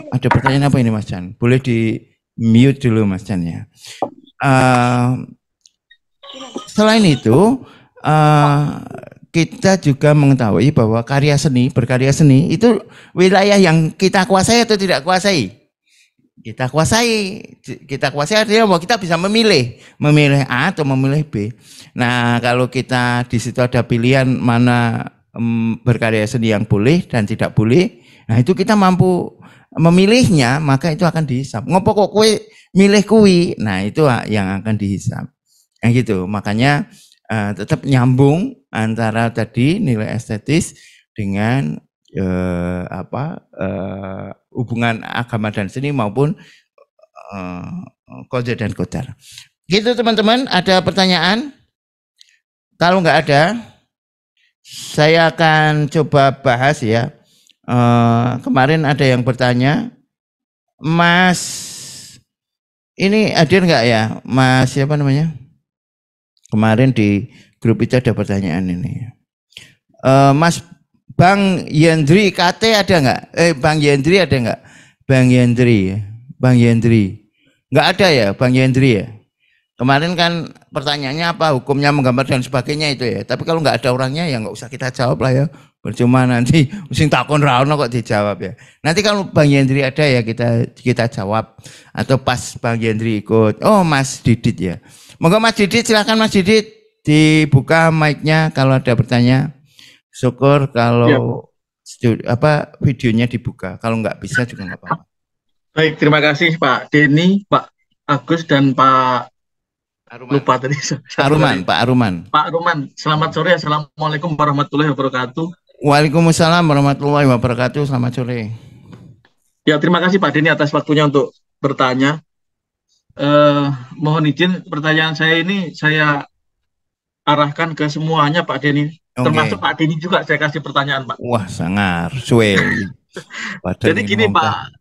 Ada pertanyaan apa ini Mas Chan? Boleh di mute dulu Mas Chan ya. Selain itu kita juga mengetahui bahwa berkarya seni itu wilayah yang kita kuasai atau tidak kuasai. Kita kuasai artinya bahwa kita bisa memilih A atau memilih B. Nah kalau kita di situ ada pilihan mana berkarya seni yang boleh dan tidak boleh, nah itu kita mampu memilihnya, maka itu akan dihisap. Ngopo kok kue milih kui, nah itu yang akan dihisap. Yang gitu, makanya tetap nyambung antara tadi nilai estetis dengan hubungan agama dan seni maupun qada dan qadar. Gitu teman-teman, ada pertanyaan? Kalau nggak ada, saya akan coba bahas ya. Kemarin ada yang bertanya, Mas, ini hadir nggak ya? Mas siapa namanya? Kemarin di grup itu ada pertanyaan ini. Mas Bang Yendri KT ada nggak? Bang Yendri ada nggak? Bang Yendri, nggak ada ya Bang Yendri ya? Kemarin kan pertanyaannya apa, hukumnya menggambar dan sebagainya itu ya. Tapi kalau nggak ada orangnya ya nggak usah kita jawab lah ya. Percuma nanti mesti takon rano kok dijawab ya. Nanti kalau Bang Yendri ada ya kita jawab. Atau pas Bang Yendri ikut. Oh Mas Didit ya. Moga Mas Didit, silakan Mas Didit dibuka mic-nya kalau ada pertanyaan. Syukur kalau videonya dibuka. Kalau nggak bisa juga nggak apa-apa. Baik, terima kasih Pak Denny, Pak Agus dan Pak Aruman. Lupa tadi. Pak Aruman. Selamat sore. Assalamualaikum warahmatullahi wabarakatuh. Waalaikumsalam warahmatullahi wabarakatuh. Selamat sore. Ya, terima kasih Pak Denny atas waktunya untuk bertanya. Mohon izin pertanyaan saya ini saya arahkan ke semuanya Pak Denny. Okay. Termasuk Pak Denny juga saya kasih pertanyaan Pak. Wah, sangar. Suwe. Jadi gini Pak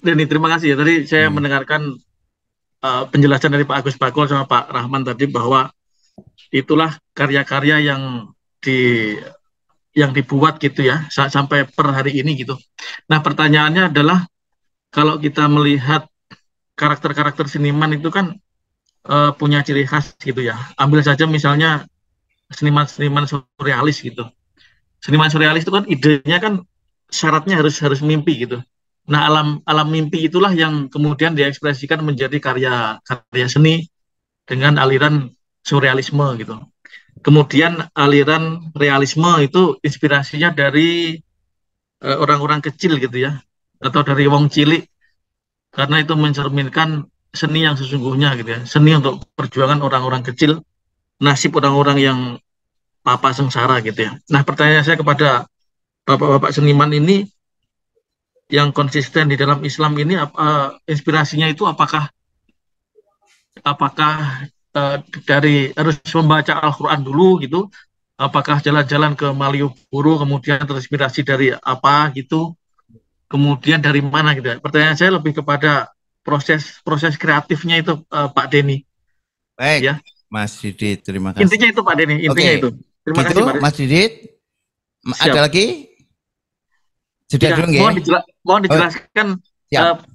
Denny, terima kasih ya. Tadi saya mendengarkan penjelasan dari Pak Agus Bakul sama Pak Rahman tadi bahwa itulah karya-karya yang dibuat gitu ya sampai per hari ini gitu. Nah pertanyaannya adalah kalau kita melihat karakter-karakter seniman itu kan punya ciri khas gitu ya. Ambil saja misalnya seniman-seniman surrealis gitu. Seniman surrealis itu kan idenya kan syaratnya harus mimpi gitu. Nah alam mimpi itulah yang kemudian diekspresikan menjadi karya seni dengan aliran surrealisme gitu. Kemudian aliran realisme itu inspirasinya dari orang-orang kecil gitu ya, atau dari wong cilik, karena itu mencerminkan seni yang sesungguhnya gitu ya, seni untuk perjuangan orang-orang kecil, nasib orang-orang yang papa sengsara gitu ya. Nah, pertanyaan saya kepada bapak-bapak seniman ini yang konsisten di dalam Islam ini, inspirasinya itu apakah apakah dari harus membaca Al-Quran dulu gitu, apakah jalan-jalan ke Malioboro kemudian terinspirasi dari apa gitu, kemudian dari mana gitu ya. Pertanyaan saya lebih kepada proses kreatifnya itu, Pak Denny Baik, ya. Mas Didit, terima kasih. Intinya itu Pak Denny, intinya Oke, itu. Terima gitu kasih Pak Denny. Mas Didit. Siap. Ada lagi? Sudah Ya, dulu nggih? mohon dijelaskan Siap.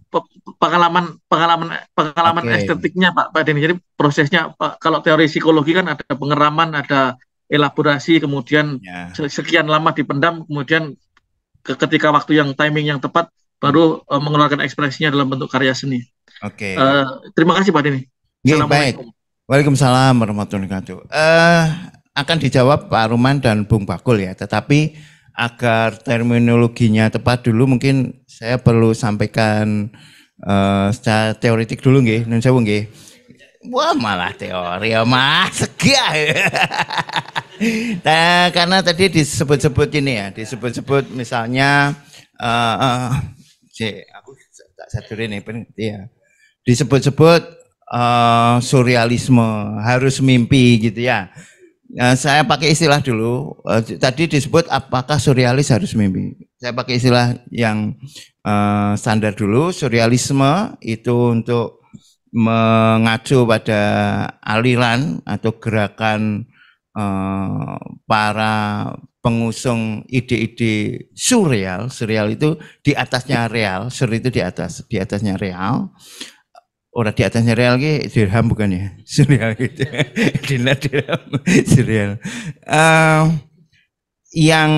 pengalaman Oke. estetiknya Pak Denny. Jadi prosesnya Pak, kalau teori psikologi kan ada pengeraman, ada elaborasi, kemudian Ya. sekian lama dipendam, kemudian ketika waktu yang timing yang tepat baru mengeluarkan ekspresinya dalam bentuk karya seni. Oke. Terima kasih Pak Denny. Nggih, baik. Waalaikumsalam warahmatullahi wabarakatuh. Akan dijawab Pak Ruman dan Bung Bakul ya, tetapi agar terminologinya tepat dulu mungkin saya perlu sampaikan secara teoretik dulu nggih, nun sewu nggih. Wah, malah teori ya Mas. Nah, karena tadi disebut-sebut ini ya, disebut-sebut misalnya aku tak sadar ini ya. Disebut-sebut surrealisme, harus mimpi gitu ya. Saya pakai istilah dulu. Tadi disebut apakah surrealis harus mimpi. Saya pakai istilah yang standar dulu. Surrealisme itu untuk mengacu pada aliran atau gerakan para pengusung ide-ide surreal. Surreal itu di atasnya real. Sur itu di atasnya real. Orang di atasnya real ki dirham bukan ya? Surreal gitu. Dinar dirham surreal. Yang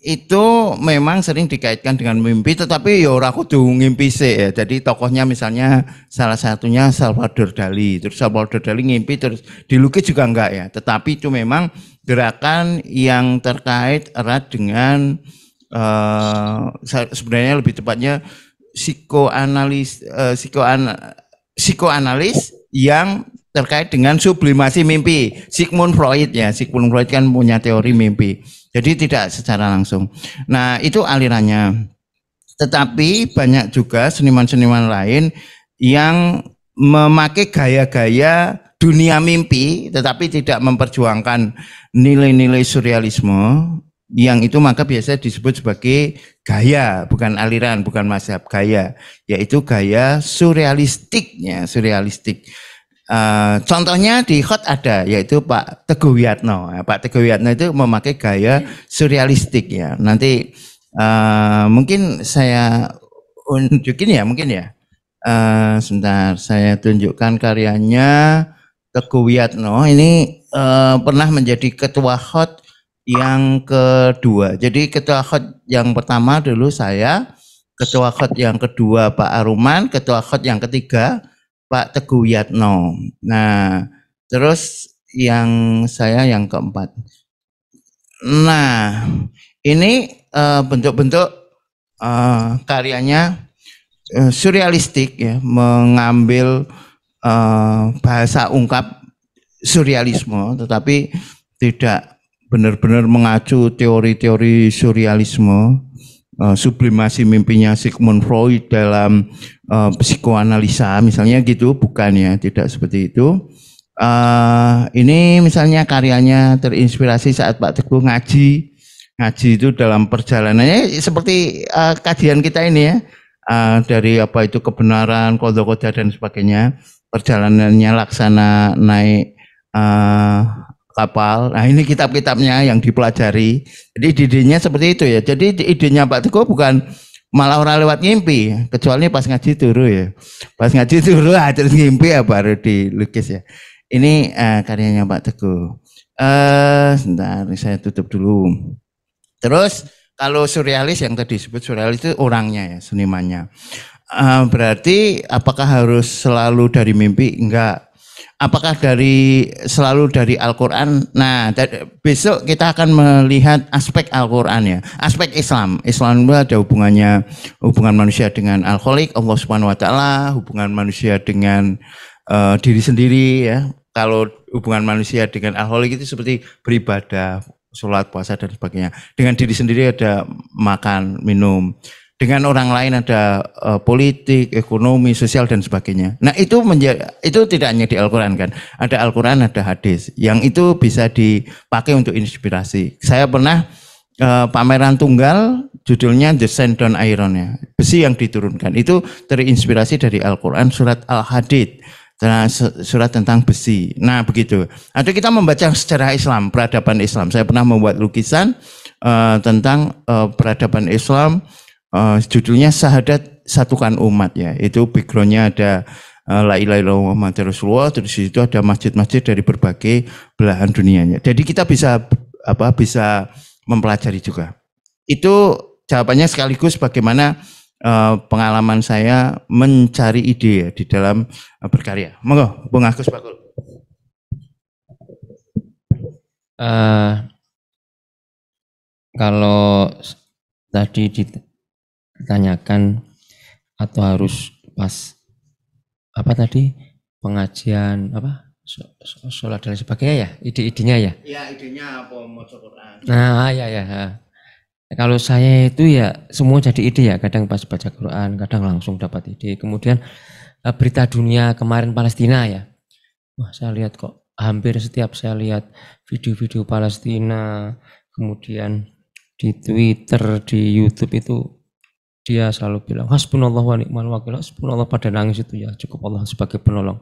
itu memang sering dikaitkan dengan mimpi, tetapi ya ora kudu ngimpi sih ya. Jadi tokohnya misalnya salah satunya Salvador Dali. Terus Salvador Dali ngimpi terus dilukis juga enggak ya. Tetapi itu memang gerakan yang terkait erat dengan sebenarnya lebih tepatnya psikoanalis yang terkait dengan sublimasi mimpi. Sigmund Freud ya, Sigmund Freud kan punya teori mimpi. Jadi tidak secara langsung. Nah, itu alirannya. Tetapi banyak juga seniman-seniman lain yang memakai gaya-gaya dunia mimpi tetapi tidak memperjuangkan nilai-nilai surrealisme, yang itu maka biasa disebut sebagai gaya, bukan aliran, bukan mazhab, gaya, yaitu gaya surrealistiknya, surrealistik. Contohnya di Hot ada, yaitu Pak Teguh Wiyatno. Pak Teguh Wiyatno itu memakai gaya surrealistik ya. Nanti mungkin saya unjukin ya, mungkin ya. Sebentar, saya tunjukkan karyanya Teguh Wiyatno. Ini pernah menjadi ketua Hot yang kedua. Jadi ketua Hot yang pertama dulu saya, ketua Hot yang kedua Pak Aruman, ketua Hot yang ketiga Pak Teguh Wiyatno. Nah, terus yang saya yang keempat. Nah, ini bentuk-bentuk karyanya surrealistik ya, mengambil bahasa ungkap surrealisme, tetapi tidak benar-benar mengacu teori-teori surrealisme, sublimasi mimpinya Sigmund Freud dalam psikoanalisa misalnya gitu, bukan ya, tidak seperti itu. Ini misalnya karyanya terinspirasi saat Pak Teguh ngaji itu dalam perjalanannya seperti kajian kita ini ya, dari apa itu kebenaran, qadha dan sebagainya, perjalanannya Laksana naik kapal. Nah, ini kitab-kitabnya yang dipelajari. Jadi idenya seperti itu ya. Jadi idenya Pak Teguh bukan malah orang lewat ngimpi, kecuali pas ngaji turu ya. Pas ngaji turu terus ngimpi ya baru dilukis ya. Ini karyanya Pak Teguh. Sebentar, saya tutup dulu. Terus kalau surrealis yang tadi disebut surrealis itu orangnya ya, senimannya. Berarti apakah harus selalu dari mimpi? Enggak. Apakah selalu dari Al-Quran? Nah, besok kita akan melihat aspek Al-Quran ya, aspek Islam. Islam itu ada hubungan manusia dengan Al-Khaliq, Allah Subhanahu Wa Taala, hubungan manusia dengan diri sendiri ya. Kalau hubungan manusia dengan Al-Khaliq itu seperti beribadah, sholat, puasa dan sebagainya. Dengan diri sendiri ada makan, minum. Dengan orang lain ada politik, ekonomi, sosial dan sebagainya. Nah itu tidak hanya di Al-Quran kan. Ada Al-Quran, ada hadis. Yang itu bisa dipakai untuk inspirasi. Saya pernah pameran tunggal, judulnya The Sand on Iron ya. Besi yang diturunkan. Itu terinspirasi dari Al-Quran, surat Al-Hadid. Surat tentang besi. Nah begitu. Atau kita membaca sejarah Islam, peradaban Islam. Saya pernah membuat lukisan tentang peradaban Islam. Judulnya Syahadat Satukan Umat ya. Itu backgroundnya ada La ilaha illallah Muhammadur Rasulullah. Terus di situ ada masjid-masjid dari berbagai belahan dunianya. Jadi kita bisa mempelajari juga. Itu jawabannya sekaligus bagaimana pengalaman saya mencari ide ya, di dalam berkarya. Monggo, Bung Agus Bakul. Kalau tadi ditanyakan atau harus pas pengajian sholat dan sebagainya ya, ide-idenya ya. Iya, idenya apa mau Quran. Nah, ya. Kalau saya itu ya semua jadi ide ya, kadang pas baca Quran, kadang langsung dapat ide. Kemudian berita dunia kemarin Palestina ya. Wah, saya lihat kok hampir setiap saya lihat video-video Palestina, kemudian di Twitter, di YouTube itu dia selalu bilang hasbunallah wa ni'mal wakil, hasbunallah, pada nangis itu ya, cukup Allah sebagai penolong.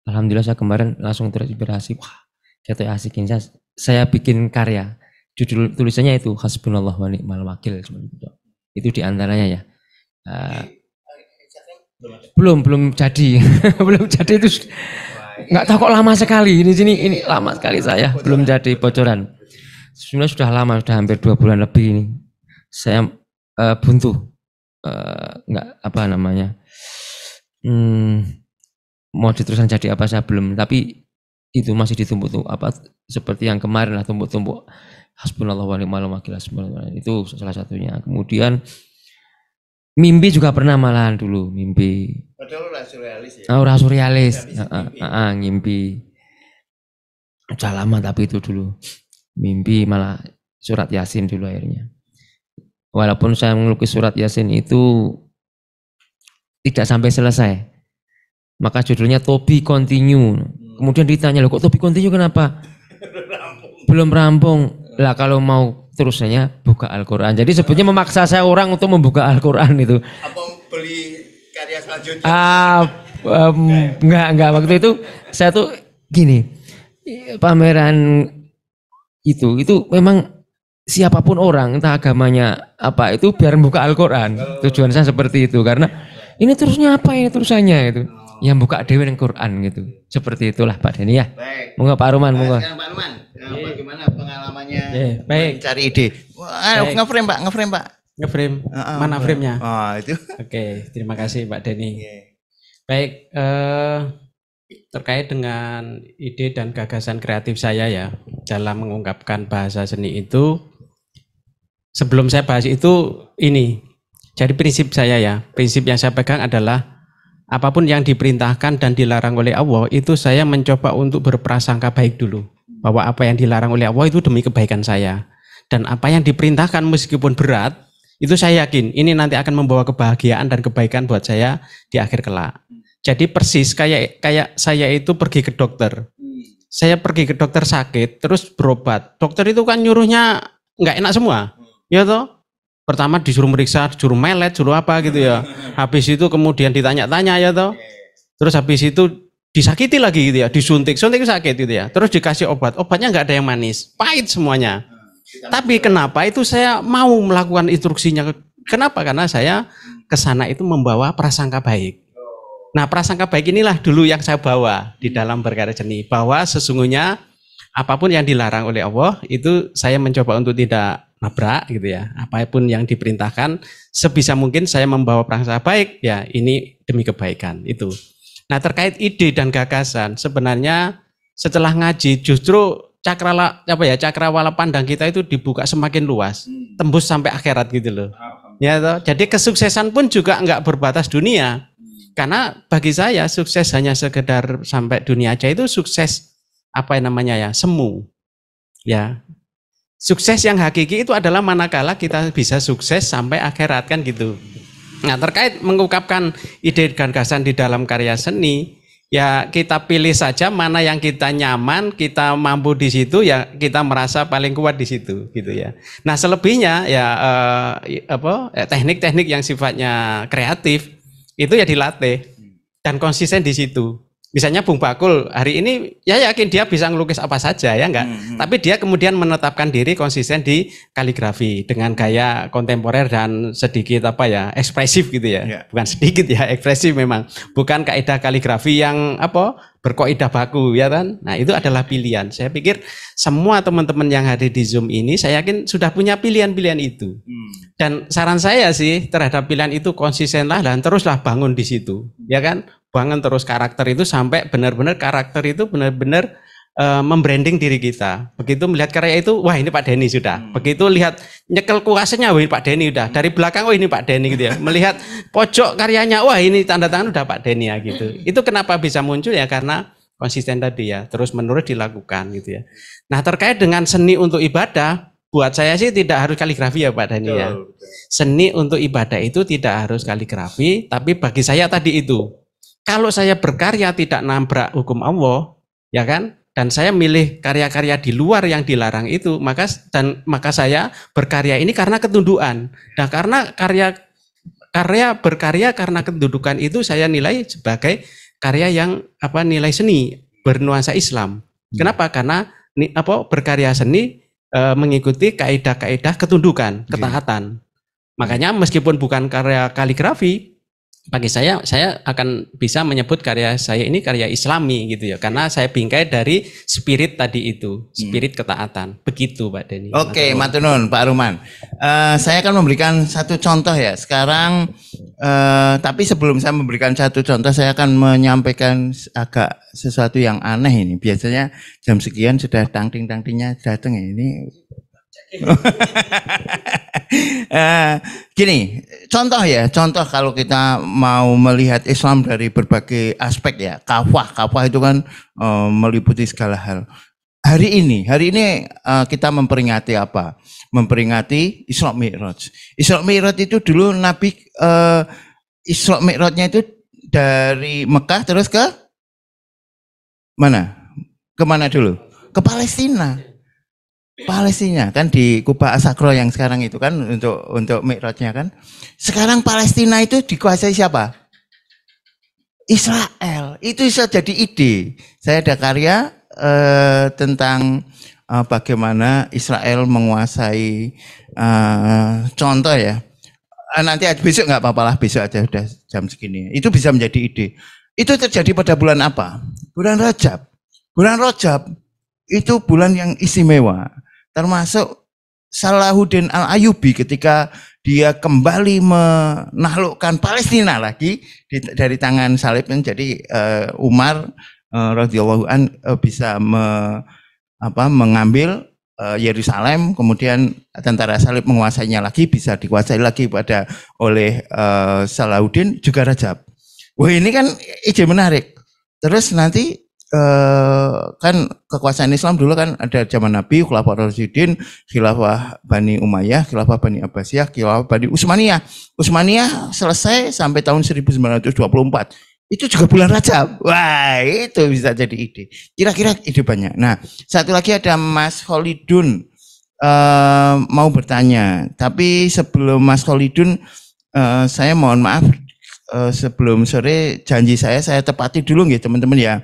Alhamdulillah saya kemarin langsung terinspirasi, wah jatuh asikin saya bikin karya. Judul tulisannya itu hasbunallah wa ni'mal wakil. Itu diantaranya ya. Belum jadi. Belum jadi itu nggak tahu kok lama sekali. Ini lama sekali saya. Belum jadi bocoran. Sebenarnya sudah lama, sudah hampir 2 bulan lebih ini. Saya buntu. Mau diteruskan jadi apa saya belum. Tapi itu masih ditumpuk seperti yang kemarin lah, tumpuk-tumpuk. Hasbunallah wa ni'mal wakil, itu salah satunya. Kemudian mimpi juga pernah malahan dulu, mimpi. Padahal udah surrealis ya. Udah surrealis. Ngimpi. Udah lama tapi itu dulu. Mimpi malah surat Yasin dulu akhirnya. Walaupun saya melukis surat Yasin itu tidak sampai selesai. Maka judulnya Tobi Continue. Kemudian ditanya, loh kok Tobi Continue kenapa? Belum rampung. Lah kalau mau terusnya buka Al-Quran. Jadi sebetulnya memaksa saya orang untuk membuka Al-Quran itu. Apa beli karya selanjutnya? Enggak. Waktu itu saya tuh gini, pameran itu memang siapapun orang, entah agamanya apa itu, biar membuka Al-Quran. Tujuan saya seperti itu, karena ini terusnya apa ini terusannya itu. Yang buka dewe dengan Quran gitu. Seperti itulah Pak Denny ya. Baik. Monggo Pak Ruman, monggo. Pak Ruman, bagaimana pengalamannya mencari ide? Ngeframe Pak. Ngeframe. Mana frame-nya? Oh, itu. Oke, terima kasih Pak Denny. Baik, terkait dengan ide dan gagasan kreatif saya ya dalam mengungkapkan bahasa seni itu, sebelum saya bahas itu ini. Jadi prinsip yang saya pegang adalah apapun yang diperintahkan dan dilarang oleh Allah itu saya mencoba untuk berprasangka baik dulu. Bahwa apa yang dilarang oleh Allah itu demi kebaikan saya. Dan apa yang diperintahkan meskipun berat, itu saya yakin ini nanti akan membawa kebahagiaan dan kebaikan buat saya di akhir kelak. Jadi persis kayak saya itu pergi ke dokter. Saya pergi ke dokter sakit, terus berobat. Dokter itu kan nyuruhnya nggak enak semua. Ya toh? Pertama disuruh meriksa, disuruh melet, disuruh apa gitu ya. Habis itu kemudian ditanya-tanya ya toh. Terus habis itu disakiti lagi gitu ya, suntik sakit gitu ya. Terus dikasih obatnya nggak ada yang manis, pahit semuanya. Tapi kenapa itu saya mau melakukan instruksinya? Kenapa? Karena saya ke sana itu membawa prasangka baik. Nah, prasangka baik inilah dulu yang saya bawa di dalam berkarya seni, bahwa sesungguhnya apapun yang dilarang oleh Allah itu saya mencoba untuk tidak nabrak gitu ya. Apapun yang diperintahkan sebisa mungkin saya membawa prasangka baik, ya ini demi kebaikan itu. Nah, terkait ide dan gagasan, sebenarnya setelah ngaji justru cakrawala pandang kita itu dibuka semakin luas, tembus sampai akhirat gitu loh. Ya toh? Jadi kesuksesan pun juga enggak berbatas dunia. Karena bagi saya sukses hanya sekedar sampai dunia aja itu sukses semu. Ya. Sukses yang hakiki itu adalah manakala kita bisa sukses sampai akhirat kan gitu. Nah, terkait mengungkapkan ide dan gagasan di dalam karya seni, ya kita pilih saja mana yang kita nyaman, kita mampu di situ, ya kita merasa paling kuat di situ, gitu ya. Nah, selebihnya ya teknik-teknik yang sifatnya kreatif itu ya dilatih dan konsisten di situ. Misalnya Bung Bakul hari ini ya yakin dia bisa ngelukis apa saja ya enggak. Tapi dia kemudian menetapkan diri konsisten di kaligrafi dengan gaya kontemporer dan sedikit ekspresif gitu ya. Bukan sedikit ya, ekspresif memang. Bukan kaidah kaligrafi yang berkaidah baku ya kan. Nah, itu adalah pilihan. Saya pikir semua teman-teman yang hadir di Zoom ini saya yakin sudah punya pilihan-pilihan itu. Dan saran saya sih terhadap pilihan itu konsistenlah dan teruslah bangun di situ. Ya kan? Bangun terus karakter itu sampai benar-benar karakter itu benar-benar membranding diri kita. Begitu melihat karya itu, wah ini Pak Denny sudah. Begitu lihat nyekel kuasanya, wah ini Pak Denny udah. Dari belakang, wah ini Pak Denny gitu ya. Melihat pojok karyanya, wah ini tanda tangan udah Pak Denny ya gitu. Itu kenapa bisa muncul ya karena konsisten tadi ya, terus menerus dilakukan gitu ya. Nah, terkait dengan seni untuk ibadah, buat saya sih tidak harus kaligrafi ya Pak Denny ya. Seni untuk ibadah itu tidak harus kaligrafi, tapi bagi saya tadi itu. Kalau saya berkarya tidak nabrak hukum Allah, ya kan? Dan saya milih karya-karya di luar yang dilarang itu, maka saya berkarya ini karena ketundukan. Nah, karena berkarya karena ketundukan itu saya nilai sebagai karya yang nilai seni bernuansa Islam. Kenapa? Karena berkarya seni mengikuti kaidah-kaidah ketundukan, ketaatan. Makanya meskipun bukan karya kaligrafi, bagi saya akan bisa menyebut karya saya ini karya Islami gitu ya, karena saya bingkai dari spirit tadi itu, spirit ketaatan. Begitu Pak Denny. Oke, matur nuwun Pak Ruman. Saya akan memberikan satu contoh ya. Sekarang tapi sebelum saya memberikan satu contoh, saya akan menyampaikan agak sesuatu yang aneh ini. Biasanya jam sekian sudah tangting-tangtingnya datang ya. Ini gini, contoh kalau kita mau melihat Islam dari berbagai aspek ya, kafah itu kan meliputi segala hal. Hari ini kita memperingati apa? Memperingati Isra Mi'raj. Isra Mi'raj itu dulu Nabi Isra Mi'rajnya itu dari Mekah terus ke mana? Kemana dulu? Ke Palestina kan di Kuba Asakro yang sekarang itu kan untuk Mi'rajnya kan. Sekarang Palestina itu dikuasai siapa? Israel. Itu bisa jadi ide. Saya ada karya tentang bagaimana Israel menguasai contoh ya. Nanti besok nggak apa-apa lah, besok aja udah jam segini. Itu bisa menjadi ide. Itu terjadi pada bulan apa? Bulan Rajab. Bulan Rajab itu bulan yang istimewa. Termasuk Salahuddin Al-Ayyubi ketika dia kembali menaklukkan Palestina lagi dari tangan salib. Jadi Umar radhiyallahu an bisa mengambil Yerusalem, kemudian tentara salib menguasainya lagi, bisa dikuasai lagi oleh Salahuddin juga Rajab. Wah, ini kan ide menarik. Terus nanti kan kekuasaan Islam dulu kan ada zaman Nabi, Khulafaur Rasyidin, Khilafah Bani Umayyah, Khilafah Bani Abbasiyah, Khilafah Bani Utsmaniyah. Utsmaniyah selesai sampai tahun 1924. Itu juga bulan Rajab. Wah, itu bisa jadi ide. Kira-kira ide banyak. Nah, satu lagi ada Mas Kholidun mau bertanya. Tapi sebelum Mas Kholidun, saya mohon maaf, sebelum sore janji saya tepati dulu nggih teman-teman ya.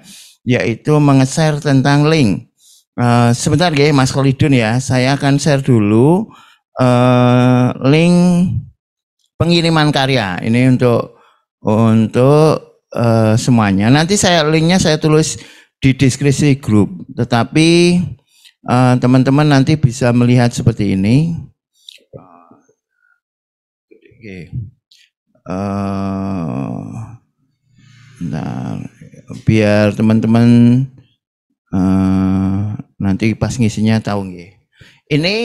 Yaitu menge-share tentang link. Sebentar ya Mas Kholidun ya, saya akan share dulu link pengiriman karya. Ini untuk semuanya. Nanti linknya saya tulis di deskripsi grup. Tetapi teman-teman nanti bisa melihat seperti ini. Oke. Bentar. biar teman-teman nanti pas ngisinya tahu nggih. Ini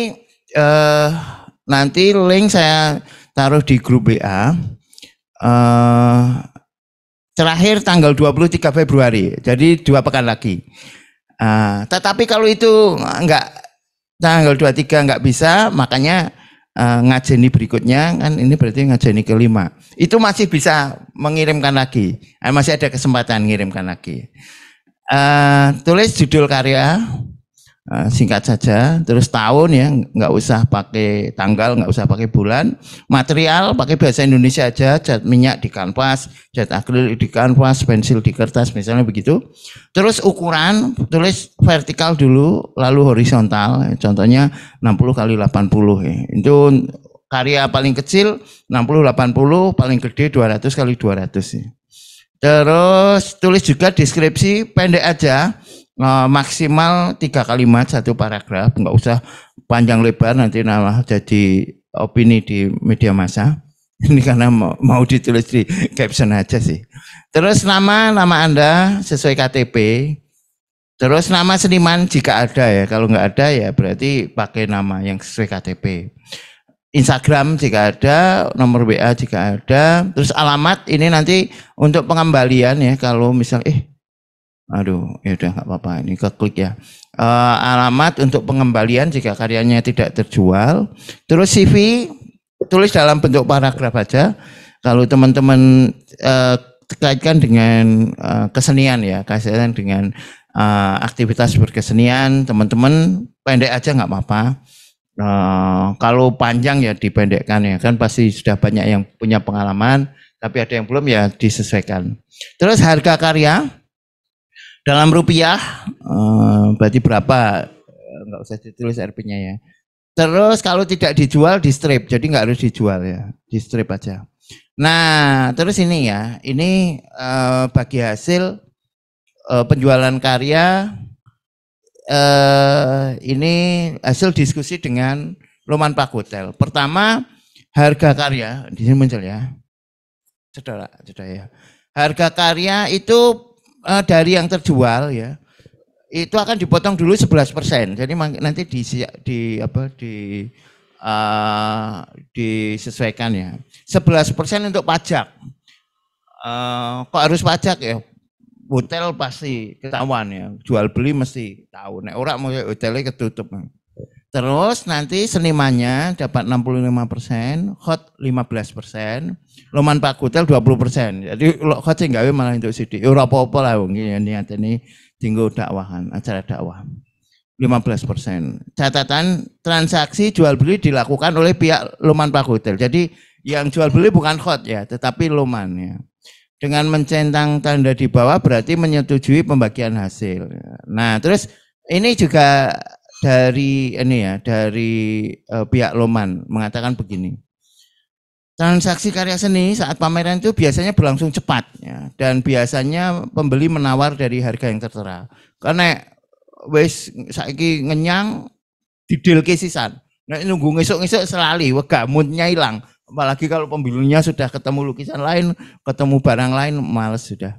nanti link saya taruh di grup WA. Terakhir tanggal 23 Februari, jadi 2 pekan lagi. Tetapi kalau itu enggak tanggal 23 enggak bisa, makanya ngajeni berikutnya kan ini berarti ngajeni kelima. Itu masih bisa mengirimkan lagi, masih ada kesempatan mengirimkan lagi. Tulis judul karya, singkat saja, terus tahun ya, nggak usah pakai tanggal, nggak usah pakai bulan. Material pakai bahasa Indonesia aja, cat minyak di kanvas, cat akrilik di kanvas, pensil di kertas, misalnya begitu. Terus ukuran, tulis vertikal dulu, lalu horizontal, contohnya 60 kali 80 ya. Itu karya paling kecil 60-80, paling gede 200 kali 200 ya. Terus tulis juga deskripsi pendek aja. Maksimal 3 kalimat 1 paragraf, nggak usah panjang lebar nanti malah jadi opini di media massa. Ini karena mau ditulis di caption aja sih. Terus nama Anda sesuai KTP. Terus nama seniman jika ada ya, kalau nggak ada ya berarti pakai nama yang sesuai KTP. Instagram jika ada, nomor WA jika ada. Terus alamat ini nanti untuk pengembalian ya, kalau misal aduh, ya udah nggak apa-apa, ini keklik ya. Alamat untuk pengembalian jika karyanya tidak terjual. Terus CV tulis dalam bentuk paragraf aja. Kalau teman-teman kaitkan dengan kesenian ya, kaitan dengan aktivitas berkesenian, teman-teman pendek aja nggak apa-apa. Kalau panjang ya dipendekkan ya, kan pasti sudah banyak yang punya pengalaman, tapi ada yang belum ya disesuaikan. Terus harga karya dalam rupiah, berarti berapa, nggak usah ditulis RP-nya ya. Terus kalau tidak dijual di strip, jadi nggak harus dijual ya, di strip aja. Nah terus ini ya, ini bagi hasil penjualan karya, ini hasil diskusi dengan Loman Pak Hotel. Pertama harga karya, di sini muncul ya, saudara ya. Harga karya itu dari yang terjual ya, itu akan dipotong dulu 11%. Jadi nanti disesuaikan ya. 11% untuk pajak. Kok harus pajak ya? Hotel pasti ketahuan ya. Jual beli mesti tahu. Nek ora mau hotelnya ketutup. Terus nanti senimannya dapat 65%, hot 15%, Loman Pak Hotel 20%. Jadi hot sing gawe malah untuk sidik. Ora apa-apa lah wong niat ini tinggal dakwahan, acara dakwah. 15%. Catatan transaksi jual beli dilakukan oleh pihak Loman Pak Hotel. Jadi yang jual beli bukan hot ya, tetapi Loman ya. Dengan mencentang tanda di bawah berarti menyetujui pembagian hasil. Nah, terus ini juga dari pihak Loman mengatakan begini. Transaksi karya seni saat pameran itu biasanya berlangsung cepat ya, dan biasanya pembeli menawar dari harga yang tertera. Karena wis saiki ngenyang didilke sisan. Nek nunggu ngesuk-ngesuk selali wegah moodnya hilang. Apalagi kalau pembelinya sudah ketemu lukisan lain, ketemu barang lain, males sudah.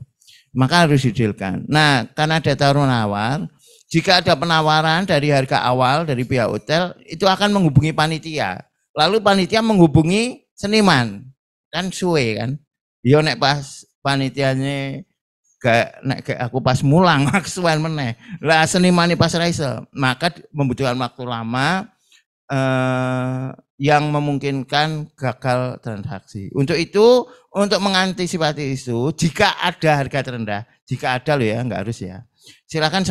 Maka harus didilkan. Nah, karena ada tawar-menawar, jika ada penawaran dari harga awal dari pihak hotel, itu akan menghubungi panitia. Lalu panitia menghubungi seniman. Kan suwe kan. Yo nek pas panitianya nek aku pas mulang maksuan meneh. Lah seniman pas ra iso, maka membutuhkan waktu lama yang memungkinkan gagal transaksi. Untuk itu, untuk mengantisipasi itu, jika ada harga terendah, jika ada loh ya, enggak harus ya. Silakan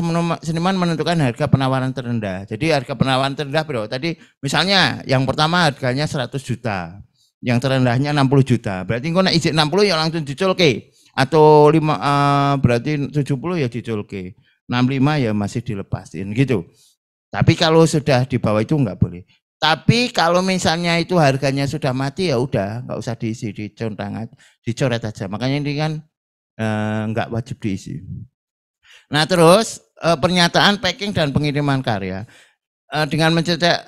seniman menentukan harga penawaran terendah. Jadi harga penawaran terendah bro. Tadi misalnya yang pertama harganya 100 juta. Yang terendahnya 60 juta. Berarti engko nek izin 60 ya langsung diculke. Atau berarti 70 ya diculke. 65 ya masih dilepasin gitu. Tapi kalau sudah di bawah itu enggak boleh. Tapi kalau misalnya itu harganya sudah mati ya udah enggak usah diisi, dicoret aja. Makanya ini kan enggak wajib diisi. Nah terus pernyataan packing dan pengiriman karya dengan mencetak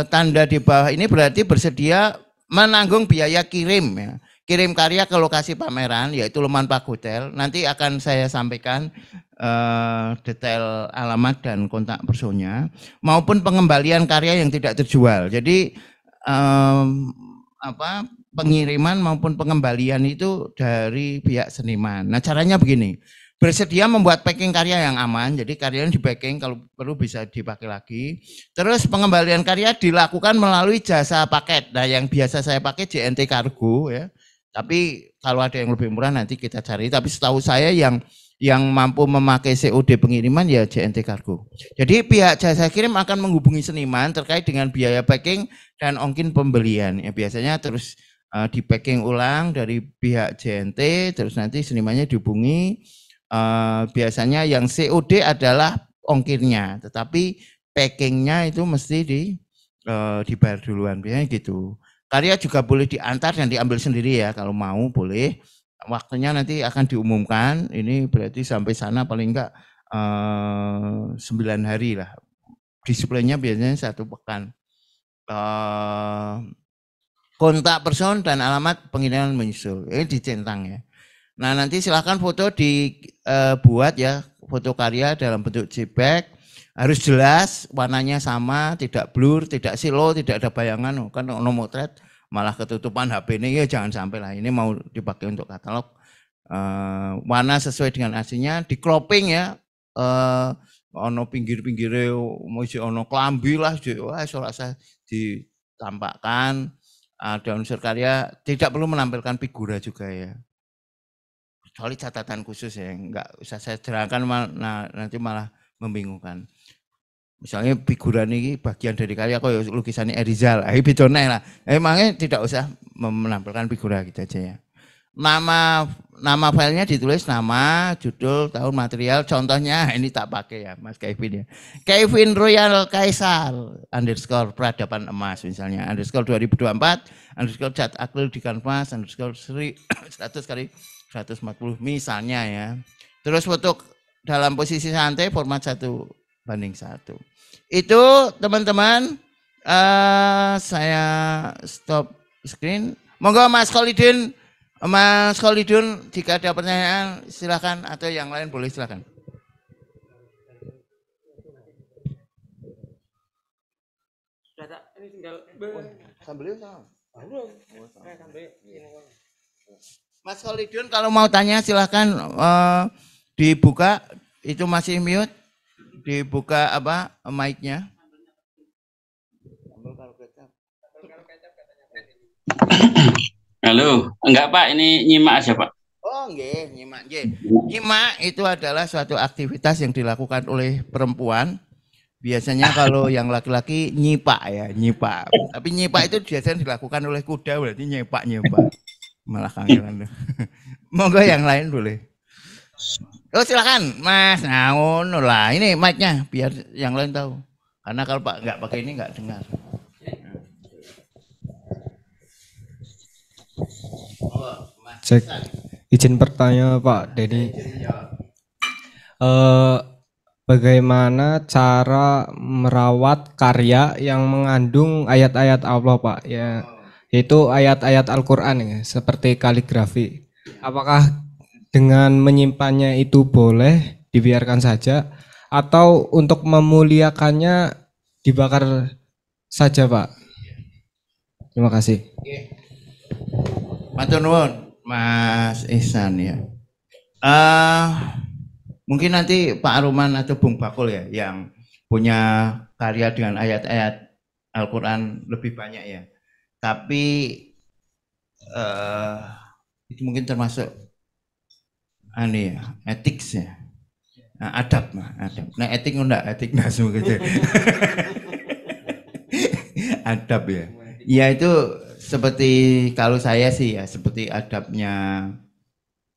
tanda di bawah ini berarti bersedia menanggung biaya kirim ya. kirim karya ke lokasi pameran yaitu Leman Park Hotel. Nanti akan saya sampaikan detail alamat dan kontak personnya maupun pengembalian karya yang tidak terjual. Jadi pengiriman maupun pengembalian itu dari pihak seniman. Nah, caranya begini. Bersedia membuat packing karya yang aman, jadi karyanya di packing kalau perlu bisa dipakai lagi. Terus pengembalian karya dilakukan melalui jasa paket. Nah, yang biasa saya pakai JNT Cargo ya. Tapi kalau ada yang lebih murah nanti kita cari. Tapi setahu saya yang mampu memakai COD pengiriman ya JNT Cargo. Jadi pihak jasa kirim akan menghubungi seniman terkait dengan biaya packing dan ongkir pembelian. Ya biasanya terus di packing ulang dari pihak JNT, terus nanti senimannya dihubungi. Biasanya yang COD adalah ongkirnya, tetapi packingnya itu mesti dibayar duluan, biasanya gitu. Karya juga boleh diantar dan diambil sendiri ya, kalau mau boleh. Waktunya nanti akan diumumkan, ini berarti sampai sana paling enggak 9 hari lah. Displaynya biasanya 1 pekan. Kontak person dan alamat pengiriman menyusul, ini dicentang ya. Nah nanti silahkan foto dibuat ya, foto karya dalam bentuk JPEG, harus jelas, warnanya sama, tidak blur, tidak silo, tidak ada bayangan. Kan ono motret malah ketutupan HP ini ya jangan sampai lah, ini mau dipakai untuk katalog. Warna sesuai dengan aslinya, di cropping ya, ono pinggir-pinggirnya, ono klambi lah, rasa ditampakkan. Ada unsur karya, tidak perlu menampilkan figura juga ya. Kecuali catatan khusus ya, enggak usah saya terangkan nanti malah membingungkan. Misalnya figuran ini bagian dari karya kok lukisannya Erizal, bidone lah. Emangnya tidak usah menampilkan figura gitu aja ya. Nama filenya ditulis nama, judul, tahun, material. Contohnya ini tak pakai ya, Mas Kevin ya. Kevin Royal Kaisar _ peradaban emas misalnya _ 2024 _ cat akril di kanvas _ 100 kali 140 misalnya ya. Terus foto dalam posisi santai format 1:1. Itu teman-teman, saya stop screen. Monggo Mas Khalidun jika ada pertanyaan silakan, atau yang lain boleh silakan. Ini tinggal Mas Khalidun kalau mau tanya silahkan dibuka, itu masih mute, dibuka mic-nya. Halo, enggak Pak, ini nyimak aja Pak. Oh nggih, nyimak nggih. Nyimak itu adalah suatu aktivitas yang dilakukan oleh perempuan. Biasanya kalau yang laki-laki nyipak ya, nyipak. Tapi nyipak itu biasanya dilakukan oleh kuda, berarti nyipak. Malah kangelan. Monggo yang lain boleh. Oh silakan Mas. Nah ngono lah, ini mic-nya biar yang lain tahu. Karena kalau Pak nggak pakai ini nggak dengar. Cek, izin bertanya Pak Denny, bagaimana cara merawat karya yang mengandung ayat-ayat Allah Pak, ya, yaitu ayat-ayat Al-Quran ya, seperti kaligrafi. Apakah dengan menyimpannya itu boleh dibiarkan saja, atau untuk memuliakannya dibakar saja Pak? Terima kasih. Matur nuwun Mas Ihsan ya. Mungkin nanti Pak Aruman atau Bung Bakul ya yang punya karya dengan ayat-ayat Al-Quran lebih banyak ya. Tapi itu mungkin termasuk etik ya. Nah, adab. Nah etik enggak, etik nasu gitu. Adab ya. Ya itu seperti kalau saya sih ya seperti adabnya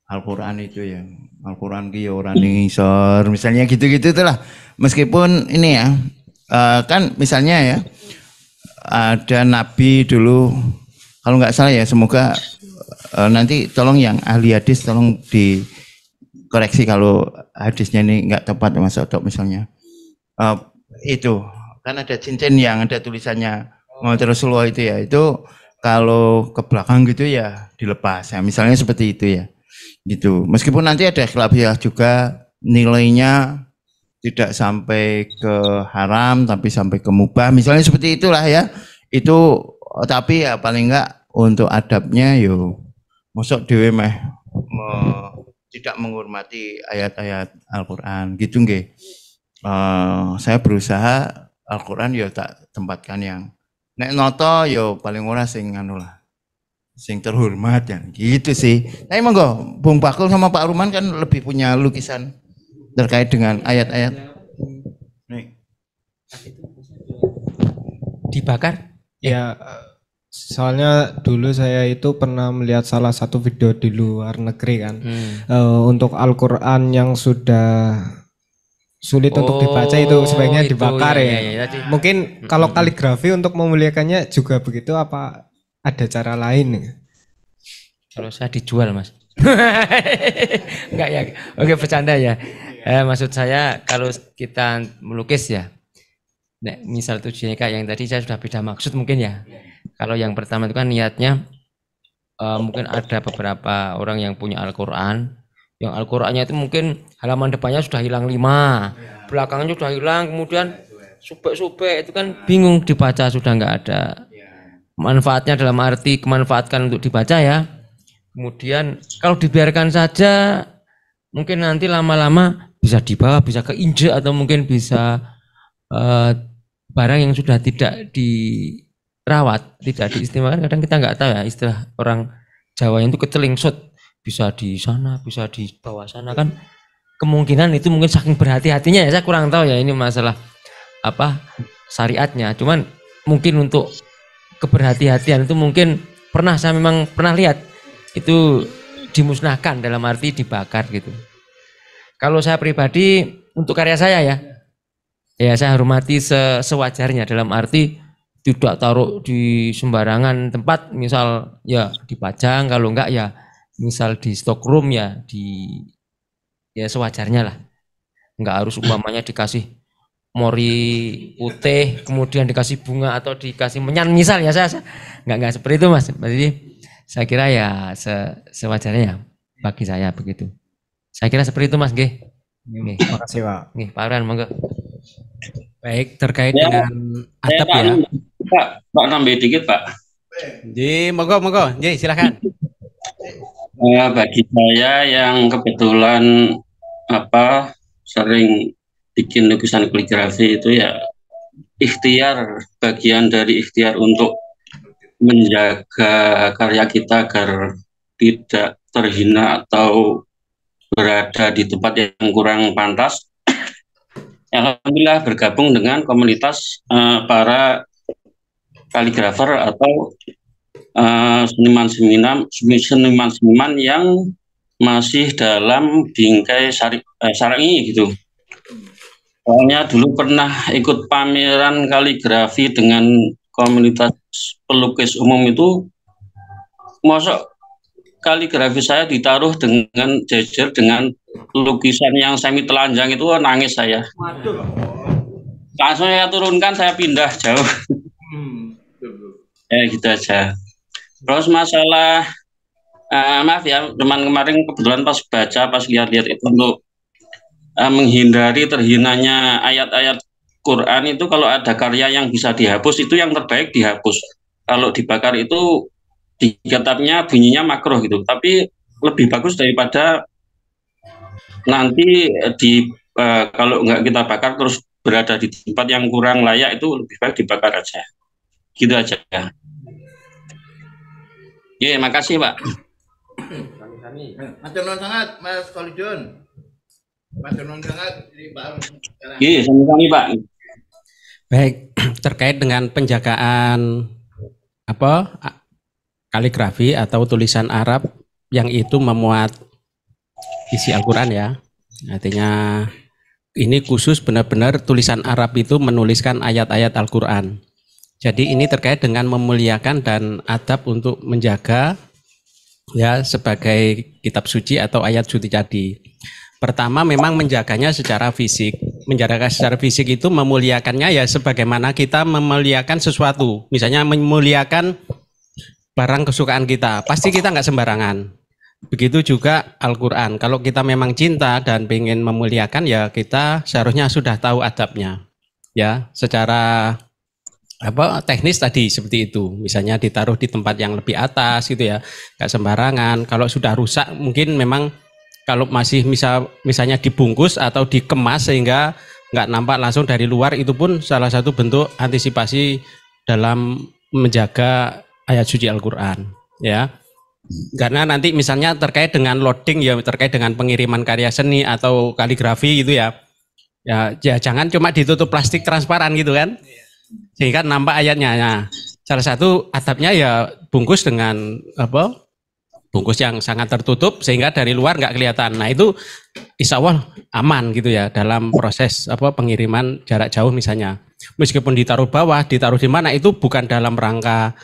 Al-Quran itu ya. Al-Quran ki ora ngisor misalnya gitu-gitu itulah. Meskipun ini ya kan misalnya ya ada nabi dulu, kalau nggak salah ya, semoga nanti tolong yang ahli hadis tolong dikoreksi kalau hadisnya ini nggak tepat Mas Otok misalnya. Itu kan ada cincin yang ada tulisannya Muhammad Rasulullah itu ya, itu kalau ke belakang gitu ya dilepas. Ya, misalnya seperti itu ya. Gitu. Meskipun nanti ada khilafiyah juga nilainya tidak sampai ke haram tapi sampai ke mubah. Misalnya seperti itulah ya. Itu tapi ya paling enggak untuk adabnya yo mosok dhewe meh tidak menghormati ayat-ayat Al-Qur'an gitu nggih. Saya berusaha Al-Qur'an ya tak tempatkan yang nek noto yo paling ora sing anu lah. Sing terhormat ya gitu sih. Tapi monggo Bung Bakul sama Pak Ruman kan lebih punya lukisan terkait dengan ayat-ayat. Nih. Dibakar? Ya, soalnya dulu saya itu pernah melihat salah satu video di luar negeri kan. Untuk Al-Quran yang sudah sulit untuk dibaca itu sebaiknya itu, dibakar ya. Mungkin kalau kaligrafi untuk memuliakannya juga begitu apa ada cara lain? Kalau saya dijual mas. Enggak ya, oke bercanda ya. Maksud saya kalau kita melukis ya, misal tujuannya kayak yang tadi saya sudah beda maksud mungkin ya. Kalau yang pertama itu kan niatnya mungkin ada beberapa orang yang punya Al-Quran, yang Al-Qurannya itu mungkin halaman depannya sudah hilang 5, belakangnya sudah hilang, kemudian subek-subek itu kan bingung dibaca, sudah nggak ada manfaatnya dalam arti kemanfaatkan untuk dibaca ya. Kemudian kalau dibiarkan saja mungkin nanti lama-lama bisa dibawa, bisa keinjek atau mungkin bisa barang yang sudah tidak dirawat, tidak diistimewakan. Kadang kita nggak tahu ya istilah orang Jawa itu kecelingsut, bisa di sana, bisa di bawah sana kan. Kemungkinan itu mungkin saking berhati-hatinya ya, saya kurang tahu ya ini masalah apa syariatnya. Cuman mungkin untuk keberhati-hatian itu mungkin saya memang pernah lihat itu dimusnahkan dalam arti dibakar gitu. Kalau saya pribadi untuk karya saya ya saya hormati sewajarnya dalam arti tidak taruh di sembarangan tempat, misal ya dipajang, kalau enggak ya misal di stockroom ya sewajarnya lah. Enggak harus umpamanya dikasih mori putih kemudian dikasih bunga atau dikasih menyan misal ya, saya enggak seperti itu mas. Jadi saya kira ya sewajarnya bagi saya begitu. Saya kira seperti itu mas. Terima kasih Pak. Pak Aran monggo. Baik, terkait dengan adab ya. Pak nambah dikit Pak. Ji, monggo. Ji, silakan. Bagi saya yang kebetulan sering bikin lukisan kaligrafi itu ya ikhtiar, bagian dari ikhtiar untuk menjaga karya kita agar tidak terhina atau berada di tempat yang kurang pantas. Alhamdulillah bergabung dengan komunitas para kaligrafer atau seniman-seniman yang masih dalam bingkai syar'i gitu. Soalnya dulu pernah ikut pameran kaligrafi dengan komunitas pelukis umum itu, masuk kaligrafi saya ditaruh dengan jejer dengan lukisan yang semi telanjang itu, nangis saya. Langsung saya turunkan, saya pindah jauh. Ya gitu aja. Terus masalah maaf ya, teman kemarin kebetulan pas lihat-lihat itu untuk menghindari terhinanya ayat-ayat Quran itu, kalau ada karya yang bisa dihapus itu yang terbaik dihapus. Kalau dibakar itu di kitabnya bunyinya makruh gitu, tapi lebih bagus daripada nanti kalau nggak kita bakar terus berada di tempat yang kurang layak, itu lebih baik dibakar aja. Gitu aja ya. Ya, makasih Pak. Matur nuwun sangat Mas Khalidun. Matur nuwun sangat Pak. Iya, sama-sama Pak. Baik, terkait dengan penjagaan kaligrafi atau tulisan Arab yang itu memuat isi Al-Quran ya. Artinya ini khusus benar-benar tulisan Arab itu menuliskan ayat-ayat Al-Quran. Jadi ini terkait dengan memuliakan dan adab untuk menjaga ya sebagai kitab suci atau ayat suci tadi. Pertama memang menjaganya secara fisik. Menjaga secara fisik itu memuliakannya ya sebagaimana kita memuliakan sesuatu. Misalnya memuliakan barang kesukaan kita. Pasti kita nggak sembarangan. Begitu juga Al-Quran. Kalau kita memang cinta dan ingin memuliakan, ya kita seharusnya sudah tahu adabnya. Ya, secara teknis tadi seperti itu. Misalnya ditaruh di tempat yang lebih atas gitu ya, nggak sembarangan. Kalau sudah rusak, mungkin memang kalau masih misalnya dibungkus atau dikemas sehingga nggak nampak langsung dari luar, itu pun salah satu bentuk antisipasi dalam menjaga ayat suci Al-Quran, ya. Karena nanti misalnya terkait dengan loading, ya terkait dengan pengiriman karya seni atau kaligrafi gitu ya, ya jangan cuma ditutup plastik transparan gitu kan, sehingga nampak ayatnya. Nah, salah satu adabnya ya bungkus dengan bungkus yang sangat tertutup sehingga dari luar nggak kelihatan. Nah itu insya Allah aman gitu ya dalam proses pengiriman jarak jauh misalnya. Meskipun ditaruh bawah, ditaruh di mana, itu bukan dalam rangka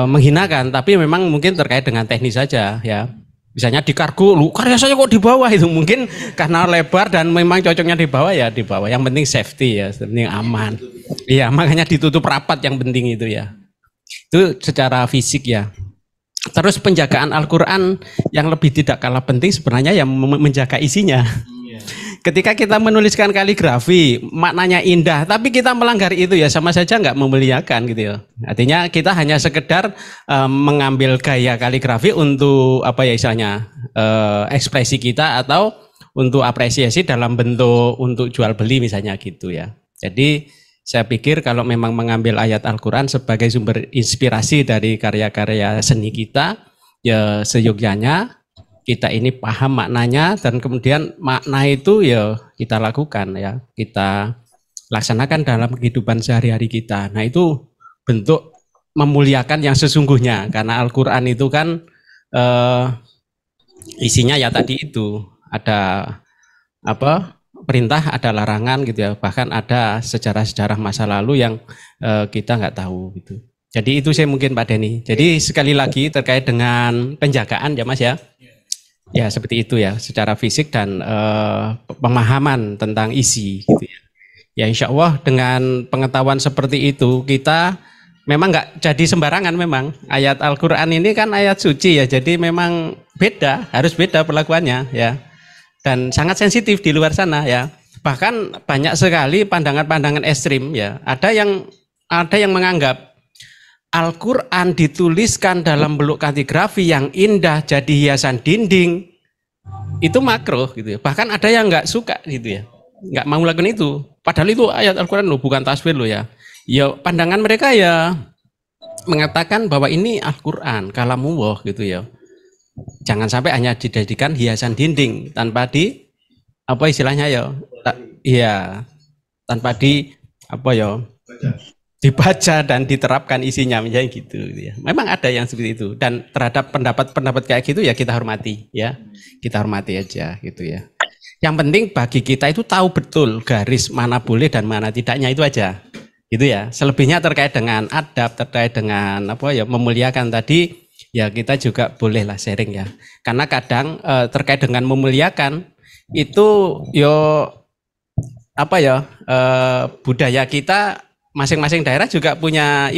menghinakan, tapi memang mungkin terkait dengan teknis saja ya. Misalnya di kargo, lu karya saya kok di bawah, itu mungkin karena lebar dan memang cocoknya di bawah, ya di bawah. Yang penting safety ya, yang penting aman. Iya, makanya ditutup rapat yang penting itu ya. Itu secara fisik ya. Terus penjagaan Al-Quran yang lebih tidak kalah penting sebenarnya yang menjaga isinya. Ketika kita menuliskan kaligrafi, maknanya indah, tapi kita melanggar itu ya sama saja nggak memuliakan gitu ya. Artinya kita hanya sekedar mengambil gaya kaligrafi untuk istilahnya ekspresi kita atau untuk apresiasi dalam bentuk untuk jual beli misalnya gitu ya. Jadi saya pikir kalau memang mengambil ayat Al-Quran sebagai sumber inspirasi dari karya-karya seni kita, ya seyogyanya kita ini paham maknanya dan kemudian makna itu ya kita lakukan ya, kita laksanakan dalam kehidupan sehari-hari kita. Nah itu bentuk memuliakan yang sesungguhnya, karena Al-Quran itu kan isinya ya tadi itu ada perintah, ada larangan gitu ya, bahkan ada sejarah-sejarah masa lalu yang kita nggak tahu gitu. Jadi itu saya mungkin Pak Denny. Jadi sekali lagi terkait dengan penjagaan ya Mas ya, ya seperti itu ya, secara fisik dan pemahaman tentang isi gitu ya. Ya insya Allah dengan pengetahuan seperti itu kita memang nggak jadi sembarangan. Memang ayat Al-Quran ini kan ayat suci ya, jadi memang beda, harus beda perlakuannya ya. Dan sangat sensitif di luar sana ya. Bahkan banyak sekali pandangan-pandangan ekstrim ya. Ada yang menganggap Al-Quran dituliskan dalam bentuk kaligrafi yang indah jadi hiasan dinding, itu makruh gitu ya. Bahkan ada yang nggak suka gitu ya, nggak mau lakukan itu. Padahal itu ayat Al-Quran loh, bukan taswir loh ya. Ya pandangan mereka ya mengatakan bahwa ini Al-Quran, kalamullah gitu ya. Jangan sampai hanya dijadikan hiasan dinding tanpa di istilahnya ya, iya, tanpa dibaca dan diterapkan isinya misalnya gitu ya. Memang ada yang seperti itu, dan terhadap pendapat-pendapat kayak gitu ya kita hormati ya, kita hormati aja gitu ya. Yang penting bagi kita itu tahu betul garis mana boleh dan mana tidaknya, itu aja gitu ya. Selebihnya terkait dengan adab, terkait dengan memuliakan tadi. Ya kita juga bolehlah sharing ya, karena kadang terkait dengan memuliakan itu budaya kita masing-masing daerah juga punya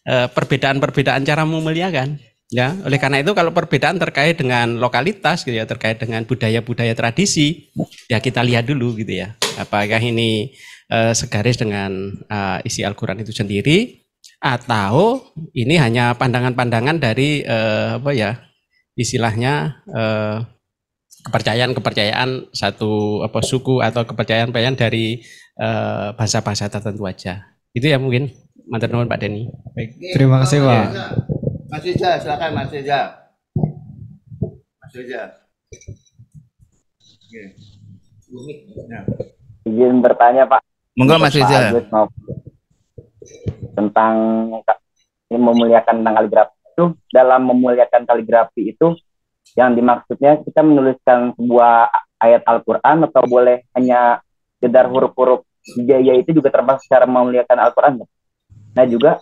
perbedaan-perbedaan cara memuliakan ya. Oleh karena itu kalau perbedaan terkait dengan lokalitas gitu ya, terkait dengan budaya-budaya tradisi ya kita lihat dulu gitu ya, apakah ini segaris dengan isi Al-Quran itu sendiri, atau ini hanya pandangan-pandangan dari istilahnya kepercayaan satu suku atau kepercayaan dari bahasa-bahasa tertentu aja. Itu ya mungkin. Matur nuwun Pak Denny. Baik, terima kasih Pak. Mas Reza, silakan Mas Reza. Mas Reza. Oke. Izin bertanya Pak. Monggo Mas Reza. Tentang memuliakan tentang kaligrafi itu, dalam memuliakan kaligrafi itu yang dimaksudnya kita menuliskan sebuah ayat Al-Quran atau boleh hanya sekedar huruf-huruf hijaiyah itu juga termasuk cara memuliakan Al-Quran? Nah juga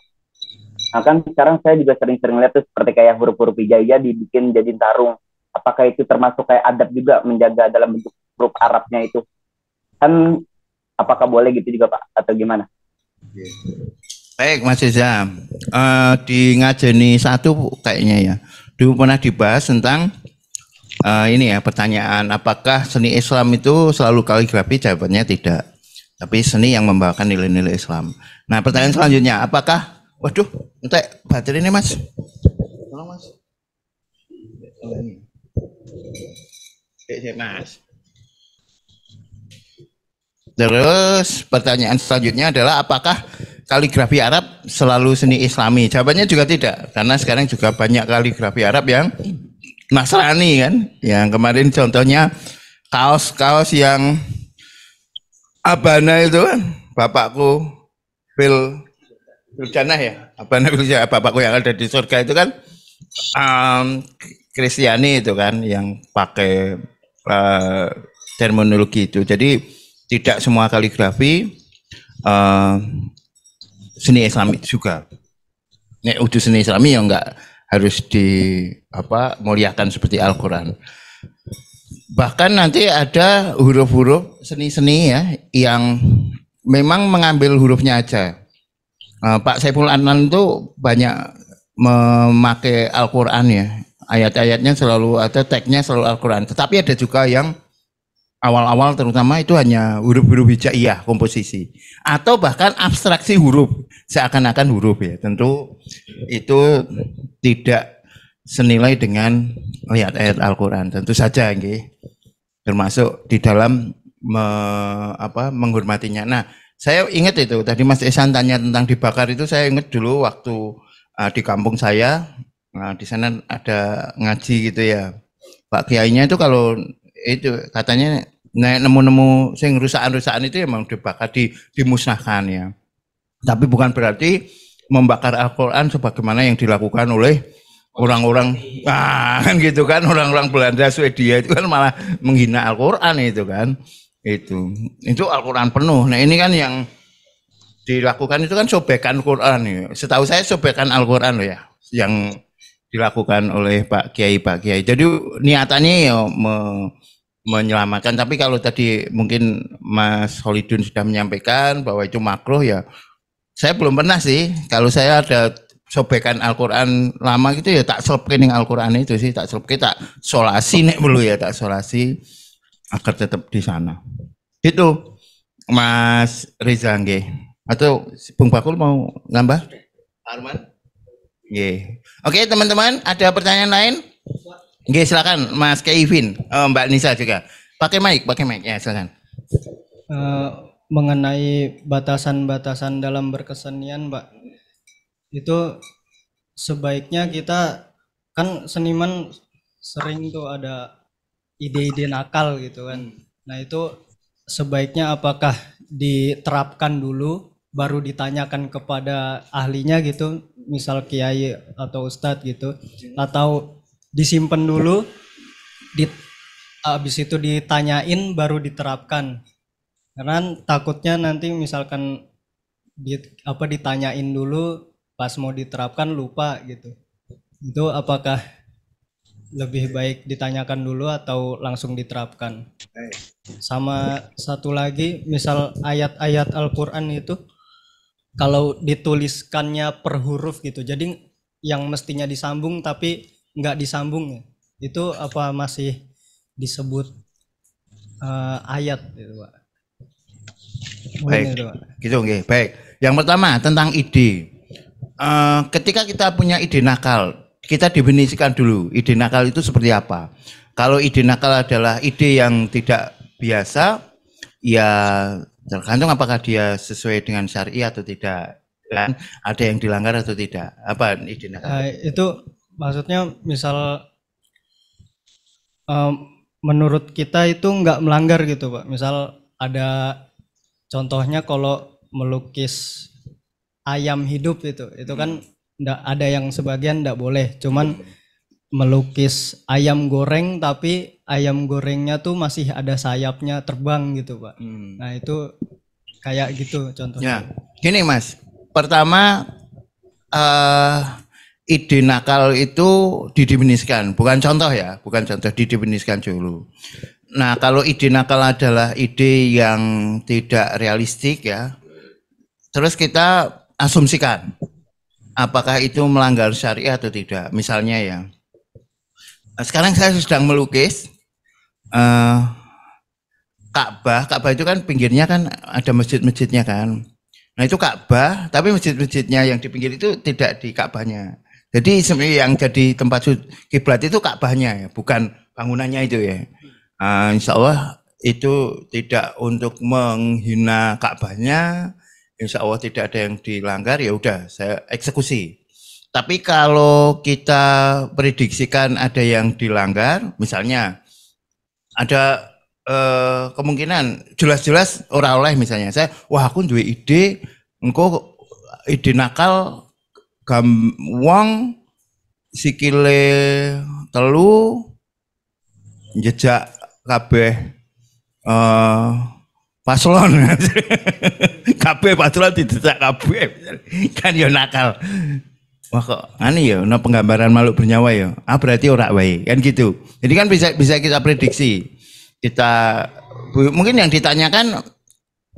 akan sekarang saya juga sering-sering lihat tuh seperti kayak huruf-huruf hijaiyah dibikin jadi tarung, apakah itu termasuk kayak adab juga menjaga dalam bentuk huruf Arabnya itu kan, apakah boleh gitu juga Pak atau gimana? Baik Mas Reza, di Ngajeni 1 kayaknya ya, dulu pernah dibahas tentang ini ya, pertanyaan apakah seni Islam itu selalu kaligrafi? Jawabannya tidak, tapi seni yang membawakan nilai-nilai Islam. Nah pertanyaan selanjutnya, apakah, waduh, entek baterai ini Mas, tolong Mas. Mas. Terus pertanyaan selanjutnya adalah apakah kaligrafi Arab selalu seni Islami? Jawabannya juga tidak, karena sekarang juga banyak kaligrafi Arab yang Nasrani kan. Yang kemarin contohnya kaos-kaos yang Abana itu kan, bapakku Fil Jannah ya, Abana Fil Jannah, bapakku yang ada di surga itu kan Kristiani itu kan yang pakai terminologi itu. Jadi tidak semua kaligrafi seni Islami juga. Nek udah seni Islami ya enggak harus muliakan seperti Al-Quran. Bahkan nanti ada huruf-huruf seni-seni ya yang memang mengambil hurufnya aja. Pak Saiful Anwar itu banyak memakai Al-Quran ya. Ayat-ayatnya selalu ada, tagnya selalu Al-Quran. Tetapi ada juga yang awal-awal terutama itu hanya huruf-huruf hijaiyah komposisi atau bahkan abstraksi huruf seakan-akan huruf ya. Tentu itu tidak senilai dengan ayat-ayat Al-Quran. Tentu saja termasuk di dalam menghormatinya. Nah, saya ingat itu tadi Mas Ihsan tanya tentang dibakar itu, saya ingat dulu waktu di kampung saya, di sana ada ngaji gitu ya. Pak Kiainya itu kalau itu katanya nemu-nemu sing rusakan-rusakan itu emang dibakar, dimusnahkan ya. Tapi bukan berarti membakar Al-Quran sebagaimana yang dilakukan oleh orang-orang kan gitu kan, orang-orang Belanda, Swedia itu kan malah menghina Al-Quran itu kan. Itu Al-Quran penuh. Nah ini kan yang dilakukan itu kan sobekan Quran ya. Setahu saya sobekan Al-Quran loh ya, yang dilakukan oleh Pak Kiai. Jadi niatannya ya menyelamatkan. Tapi kalau tadi mungkin Mas Holidun sudah menyampaikan bahwa itu makruh ya, saya belum pernah sih. Kalau saya ada sobekan Al-Quran lama gitu ya tak selipin Al-Quran itu sih, tak selipin, tak solasi nek dulu ya, tak solasi agar tetap di sana. Itu Mas Reza nggih. Atau Bung Bakul mau nambah? Arman? Nggih. Oke teman-teman, ada pertanyaan lain? Nggih silakan Mas Kevin, Mbak Nisa juga. Pakai mic ya silakan. Mengenai batasan-batasan dalam berkesenian, Mbak, itu sebaiknya kita kan seniman sering tuh ada ide-ide nakal gitu kan. Nah itu sebaiknya apakah diterapkan dulu baru ditanyakan kepada ahlinya gitu, misal kiai atau ustadz gitu, atau disimpan dulu, habis itu ditanyain baru diterapkan? Karena takutnya nanti misalkan ditanyain dulu pas mau diterapkan lupa gitu. Itu apakah lebih baik ditanyakan dulu atau langsung diterapkan? Sama satu lagi, misal ayat-ayat Al-Quran itu kalau dituliskannya per huruf gitu, jadi yang mestinya disambung tapi nggak disambung, itu apa masih disebut ayat gitu Pak? Baik, itu, Pak. Gitu nggih. Baik. Yang pertama tentang ide. Ketika kita punya ide nakal, kita definisikan dulu ide nakal itu seperti apa. Kalau ide nakal adalah ide yang tidak biasa, ya tergantung apakah dia sesuai dengan syar'i atau tidak, kan? Ada yang dilanggar atau tidak. Apa ide nakal? Itu maksudnya misal menurut kita itu nggak melanggar gitu Pak. Misal ada contohnya kalau melukis ayam hidup itu kan enggak, ada yang sebagian enggak boleh, cuman melukis ayam goreng tapi ayam gorengnya tuh masih ada sayapnya terbang gitu Pak. Nah itu kayak gitu contohnya. Ya, gini Mas, pertama ide nakal itu didefinisikan, bukan contoh ya, bukan contoh, didefinisikan dulu. Nah kalau ide nakal adalah ide yang tidak realistik ya, terus kita asumsikan apakah itu melanggar syariat atau tidak. Misalnya ya, sekarang saya sedang melukis Ka'bah. Ka'bah itu kan pinggirnya kan ada masjid-masjidnya kan. Nah itu Ka'bah, tapi masjid-masjidnya yang di pinggir itu tidak di Ka'bahnya. Jadi sebenarnya yang jadi tempat kiblat itu Ka'bahnya ya, bukan bangunannya itu ya. Insya Allah itu tidak untuk menghina Ka'bahnya. Insya Allah tidak ada yang dilanggar, ya udah saya eksekusi. Tapi kalau kita prediksikan ada yang dilanggar, misalnya ada kemungkinan jelas-jelas ora oleh, misalnya saya, wah aku duwe ide, engko ide nakal wong sikile telu jejak kabeh paslon. Kabeh paslon dijejak kabeh kan ya nakal. Wah kok aneh ya, no penggambaran makhluk bernyawa ya. Berarti ora wae kan gitu. Jadi kan bisa kita prediksi. Kita mungkin yang ditanyakan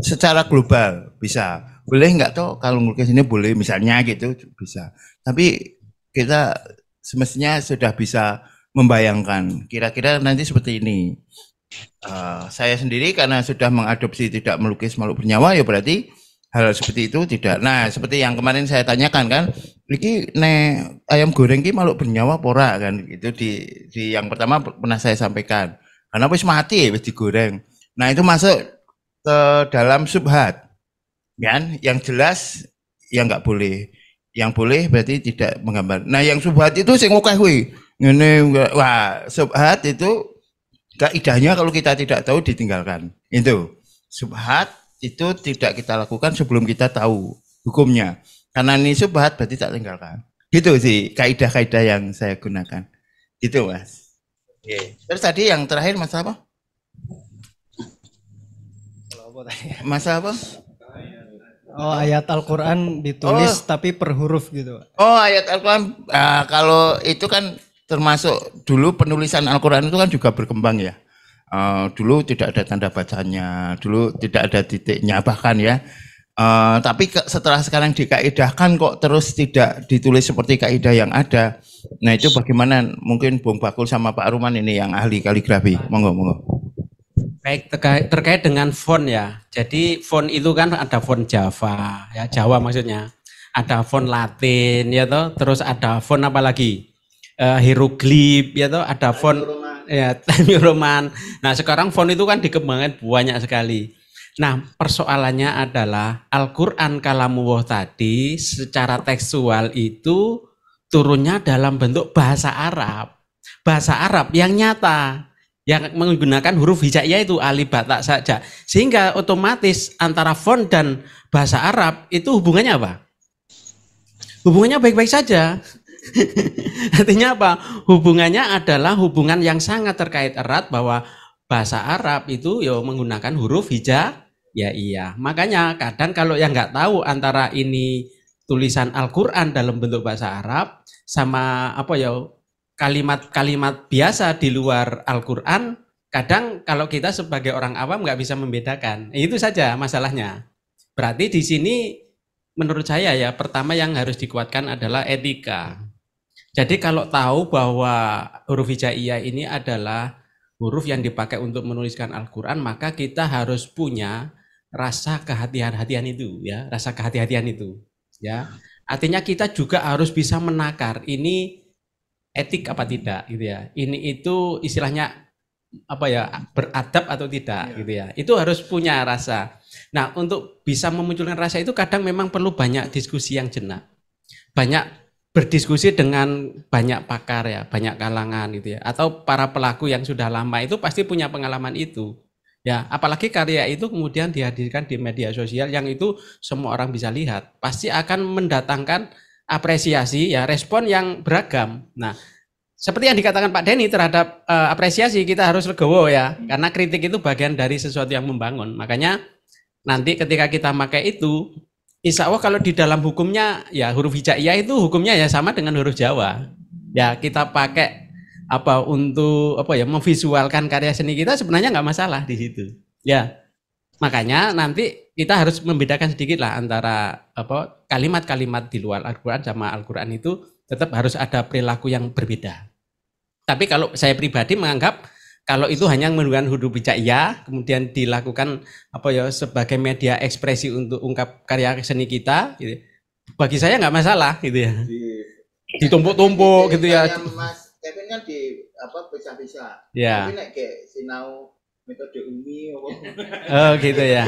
secara global bisa. Boleh nggak toh kalau ngelukis ini boleh misalnya gitu bisa. Tapi kita semestinya sudah bisa membayangkan kira-kira nanti seperti ini. Saya sendiri karena sudah mengadopsi tidak melukis makhluk bernyawa, ya berarti hal seperti itu tidak. Nah, seperti yang kemarin saya tanyakan kan, iki ayam goreng ki makhluk bernyawa pora kan, itu di yang pertama pernah saya sampaikan. Karena wis mati wis digoreng. Nah, itu masuk ke dalam subhat. Kan, yang jelas yang nggak boleh. Yang boleh berarti tidak menggambar. Nah, yang subhat itu sing akeh kuwi. Ngene, wah, subhat itu kaidahnya kalau kita tidak tahu ditinggalkan. Itu subhat itu tidak kita lakukan sebelum kita tahu hukumnya. Karena ini subhat berarti tak tinggalkan. Gitu sih kaidah-kaidah yang saya gunakan. Gitu Mas. Oke. Terus tadi yang terakhir masalah apa? Masalah apa? Oh, ayat Al-Quran ditulis tapi per huruf gitu. Oh, ayat Al-Quran kalau itu kan termasuk dulu penulisan Al-Quran itu kan juga berkembang ya. Dulu tidak ada tanda bacanya, dulu tidak ada titiknya bahkan ya. Tapi setelah sekarang dikaidahkan kok terus tidak ditulis seperti kaidah yang ada. Nah itu bagaimana? Mungkin Bung Bakul sama Pak Ruman ini yang ahli kaligrafi. Monggo. Baik, terkait dengan font ya. Jadi font itu kan ada font Java, ya Jawa maksudnya. Ada font Latin ya toh, terus ada font apa lagi? Hieroglif ya toh, ada font ya Time New Roman. Nah, sekarang font itu kan dikembangkan banyak sekali. Nah, persoalannya adalah Al-Qur'an Kalamullah tadi secara tekstual itu turunnya dalam bentuk bahasa Arab. Bahasa Arab yang nyata, yang menggunakan huruf hijaiyah itu alif ba ta saja. Sehingga otomatis antara font dan bahasa Arab itu hubungannya apa? Hubungannya baik-baik saja. Artinya apa? Hubungannya adalah hubungan yang sangat terkait erat bahwa bahasa Arab itu ya menggunakan huruf hijaiyah. Makanya kadang kalau yang nggak tahu antara ini tulisan Al-Qur'an dalam bentuk bahasa Arab sama apa ya kalimat-kalimat biasa di luar Al-Qur'an, kadang kalau kita sebagai orang awam nggak bisa membedakan. Itu saja masalahnya. Berarti di sini menurut saya ya pertama yang harus dikuatkan adalah etika. Jadi kalau tahu bahwa huruf hijaiyah ini adalah huruf yang dipakai untuk menuliskan Al-Qur'an, maka kita harus punya rasa kehati-hatian itu ya, rasa kehati-hatian itu ya. Artinya kita juga harus bisa menakar ini etik apa tidak gitu ya. Ini itu istilahnya apa ya, beradab atau tidak gitu ya. Itu harus punya rasa. Nah, untuk bisa memunculkan rasa itu kadang memang perlu banyak diskusi yang jenak. Banyak berdiskusi dengan banyak pakar ya, banyak kalangan gitu ya. Atau para pelaku yang sudah lama itu pasti punya pengalaman itu. Ya, apalagi karya itu kemudian dihadirkan di media sosial yang itu semua orang bisa lihat. Pasti akan mendatangkan apresiasi ya, respon yang beragam. Nah, seperti yang dikatakan Pak Denny terhadap apresiasi kita harus legowo ya, karena kritik itu bagian dari sesuatu yang membangun. Makanya nanti ketika kita pakai itu, insya Allah kalau di dalam hukumnya ya huruf hijaiyah itu hukumnya ya sama dengan huruf Jawa. Ya kita pakai untuk memvisualkan karya seni kita sebenarnya nggak masalah di situ. Ya. Makanya nanti kita harus membedakan sedikit lah antara kalimat-kalimat di luar Al-Quran sama Al-Quran itu tetap harus ada perilaku yang berbeda. Tapi kalau saya pribadi menganggap kalau itu hanya menggunakan huruf hijaiyah kemudian dilakukan sebagai media ekspresi untuk ungkap karya seni kita, gitu. Bagi saya nggak masalah gitu ya. Ditumpuk-tumpuk gitu ya. Mas Kevin kan bisa-bisa. Ya. Tapi nek kayak sinau metode Umi Oh gitu ya.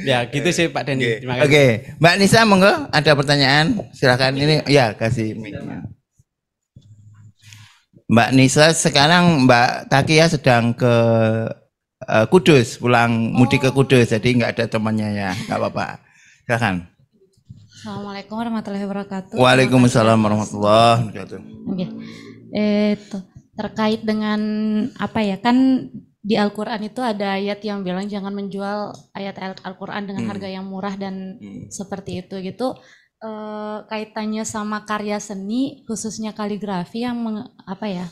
Ya gitu sih Pak Denny. Terima kasih. Oke, Mbak Nisa monggo ada pertanyaan silakan ini ya kasih mic-nya. Mbak Nisa sekarang Mbak Takia sedang ke Kudus, pulang mudik ke Kudus, jadi nggak ada temannya ya, nggak apa-apa. Silakan. Assalamualaikum warahmatullahi wabarakatuh. Waalaikumsalam warahmatullahi wabarakatuh. Oke. Terkait dengan kan di Al-Quran itu ada ayat yang bilang jangan menjual ayat-ayat Al-Quran dengan harga yang murah dan seperti itu gitu. Kaitannya sama karya seni khususnya kaligrafi yang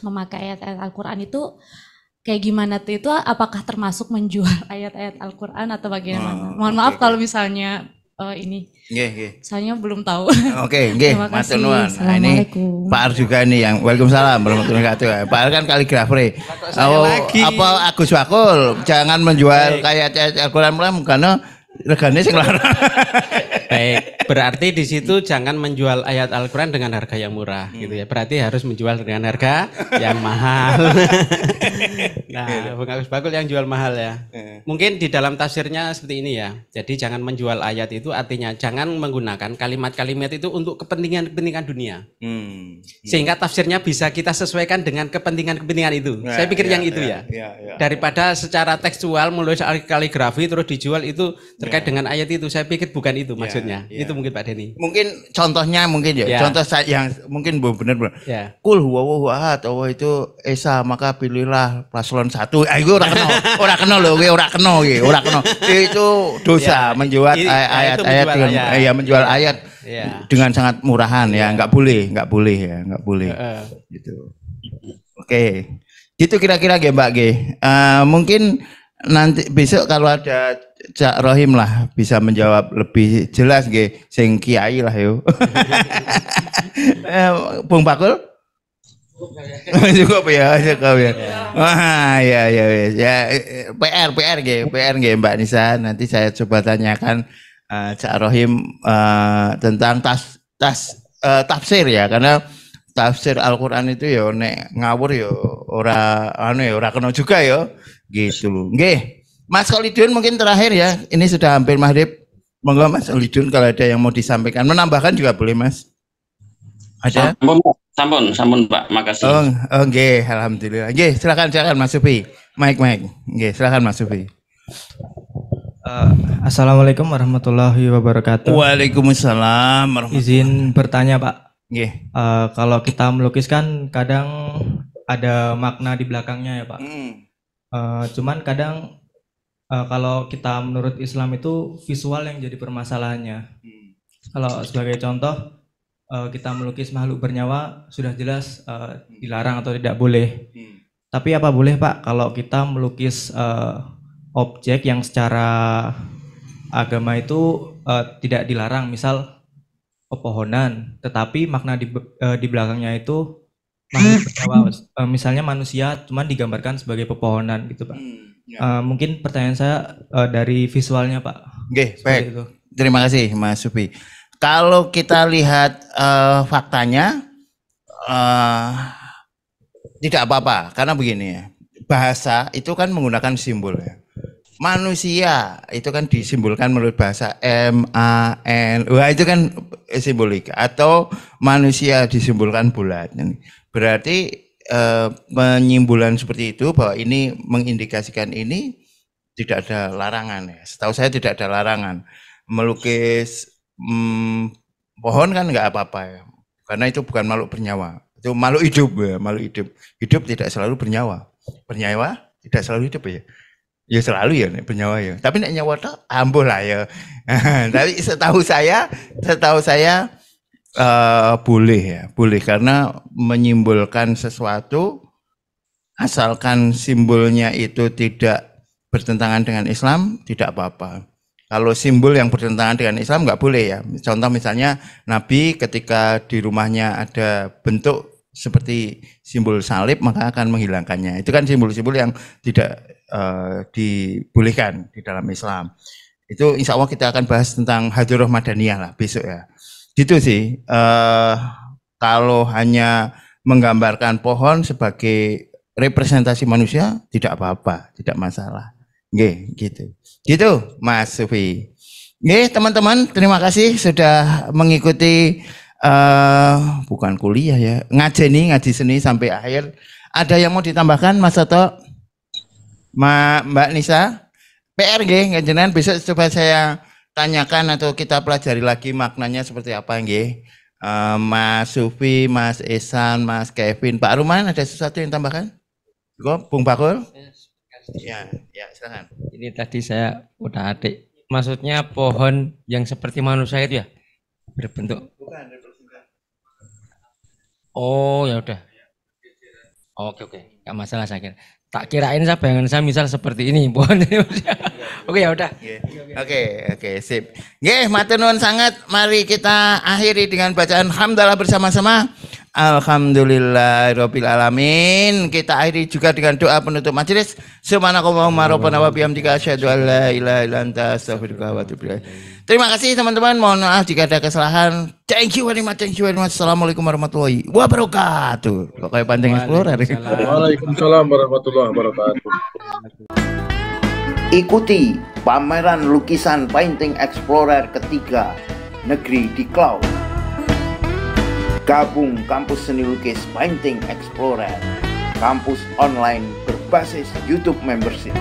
memakai ayat-ayat Al-Quran itu kayak gimana tuh, itu apakah termasuk menjual ayat-ayat Al-Quran atau bagaimana? Mohon maaf kalau misalnya ini. Saya belum tahu. Oke, terima kasih. Nah, ini Pak Ar juga nih yang Waalaikumsalam warahmatullahi wabarakatuh. Pak Ar kan kaligrafer. Apa Agus Wakul jangan menjual ayat-ayat Al-Quran karena regane sing larang. Baik, berarti di situ jangan menjual ayat Al-Quran dengan harga yang murah gitu ya. Berarti harus menjual dengan harga yang mahal. Nah, Bung Agus Bakul yang jual mahal ya. Mungkin di dalam tafsirnya seperti ini ya. Jadi jangan menjual ayat itu artinya jangan menggunakan kalimat-kalimat itu untuk kepentingan dunia. Sehingga tafsirnya bisa kita sesuaikan dengan kepentingan itu. Saya pikir yang itu ya. Daripada secara tekstual menulis kaligrafi terus dijual itu terkait dengan ayat itu, saya pikir bukan itu maksudnya. Itu mungkin Pak Denny. Mungkin contohnya contoh saya yang mungkin benar-benar. Kul huwallahu ahad, Allah itu esa maka pilihlah paslon 1. Itu ora kena lho, ora kena. Itu dosa menjual ayat-ayat dengan menjual ayat dengan sangat murahan ya, enggak boleh ya, enggak boleh. Gitu. Oke. Gitu kira-kira Mbak G. Mungkin nanti besok kalau ada Cak Rohim lah bisa menjawab lebih jelas nggih, sing kiai lah yo. Bung Bakul? Cukup ya. Wah, ya. PR nggih Mbak Nisa, nanti saya coba tanyakan Cak Rohim tentang tafsir ya, karena tafsir Al-Qur'an itu ya nek ngawur ya ora kena juga ya. Gitu loh. Nggih. Mas Khalidun mungkin terakhir ya. Ini sudah hampir maghrib. Monggo Mas Khalidun kalau ada yang mau disampaikan, menambahkan juga boleh Mas. Ada? Sampun Pak, makasih. Oh, nggih, alhamdulillah. Nggih, silakan Mas Sufi. Mic. Nggih, silakan Mas Sufi. Assalamualaikum warahmatullahi wabarakatuh. Waalaikumsalam warahmatullahi. Izin bertanya Pak. Nggih. Kalau kita melukis kan kadang ada makna di belakangnya ya Pak. Cuman kadang kalau kita menurut Islam itu visual yang jadi permasalahannya. Kalau sebagai contoh kita melukis makhluk bernyawa sudah jelas dilarang atau tidak boleh. Tapi apa boleh Pak kalau kita melukis objek yang secara agama itu tidak dilarang, misal pepohonan, tetapi makna di belakangnya itu makhluk bernyawa, misalnya manusia cuman digambarkan sebagai pepohonan gitu Pak. Mungkin pertanyaan saya dari visualnya Pak. Oke, baik. Itu. Terima kasih Mas Sufi. Kalau kita lihat faktanya tidak apa-apa, karena begini ya, bahasa itu kan menggunakan simbol ya. Manusia itu kan disimbolkan menurut bahasa M-A-N. Wah itu kan simbolik. Atau manusia disimbolkan bulat. Berarti penyimbolan seperti itu bahwa ini mengindikasikan ini tidak ada larangan ya. Setahu saya tidak ada larangan. Melukis pohon kan nggak apa-apa ya. Karena itu bukan makhluk bernyawa. Itu makhluk hidup ya, makhluk hidup. Hidup tidak selalu bernyawa. Bernyawa tidak selalu hidup ya. Ya selalu ya nek bernyawa ya. Tapi nek nyawa tak ambuh lah ya. Tapi setahu saya boleh ya, boleh karena menyimbolkan sesuatu asalkan simbolnya itu tidak bertentangan dengan Islam, tidak apa-apa. Kalau simbol yang bertentangan dengan Islam nggak boleh ya. Contoh misalnya Nabi ketika di rumahnya ada bentuk seperti simbol salib maka akan menghilangkannya. Itu kan simbol-simbol yang tidak dibolehkan di dalam Islam. Itu insya Allah kita akan bahas tentang Hadroh Madaniyah lah besok ya. Gitu sih. Kalau hanya menggambarkan pohon sebagai representasi manusia tidak apa-apa, tidak masalah. Nggih, gitu. Gitu, Mas Sufi. Nggih, teman-teman, terima kasih sudah mengikuti bukan kuliah ya, ngaji seni sampai akhir. Ada yang mau ditambahkan, Mas Soto? Mbak Nisa? PR nggih, jenengan besok coba saya tanyakan atau kita pelajari lagi maknanya seperti apa nggih. Mas Sufi, Mas Ehsan, Mas Kevin, Pak Ruman ada sesuatu yang tambahkan? Bung Bakul? Ya, silakan. Ini tadi saya udah adik. Maksudnya pohon yang seperti manusia itu ya? Berbentuk. Bukan. Oh, ya udah. Oke. Enggak masalah saya kira. Tak kirain saya bayangan saya misal seperti ini pohon. Oke, ya udah. Oke, sip. Nggih, matur nuwun sangat. Mari kita akhiri dengan bacaan hamdalah bersama-sama. Alhamdulillahirabbil alamin. Kita akhiri juga dengan doa penutup majelis. Subhanakallahumma rabbana wa bihamdika asyhadu an la ilaha illa anta astaghfiruka wa atubu ilaik. Terima kasih teman-teman. Mohon maaf jika ada kesalahan. Thank you very much. Assalamualaikum warahmatullahi wabarakatuh. Kok kayak Panting Explorer. Waalaikumsalam warahmatullahi wabarakatuh. Ikuti pameran lukisan Painting Explorer ketiga Negeri di Cloud. Gabung kampus seni lukis Painting Explorer, kampus online berbasis YouTube membership.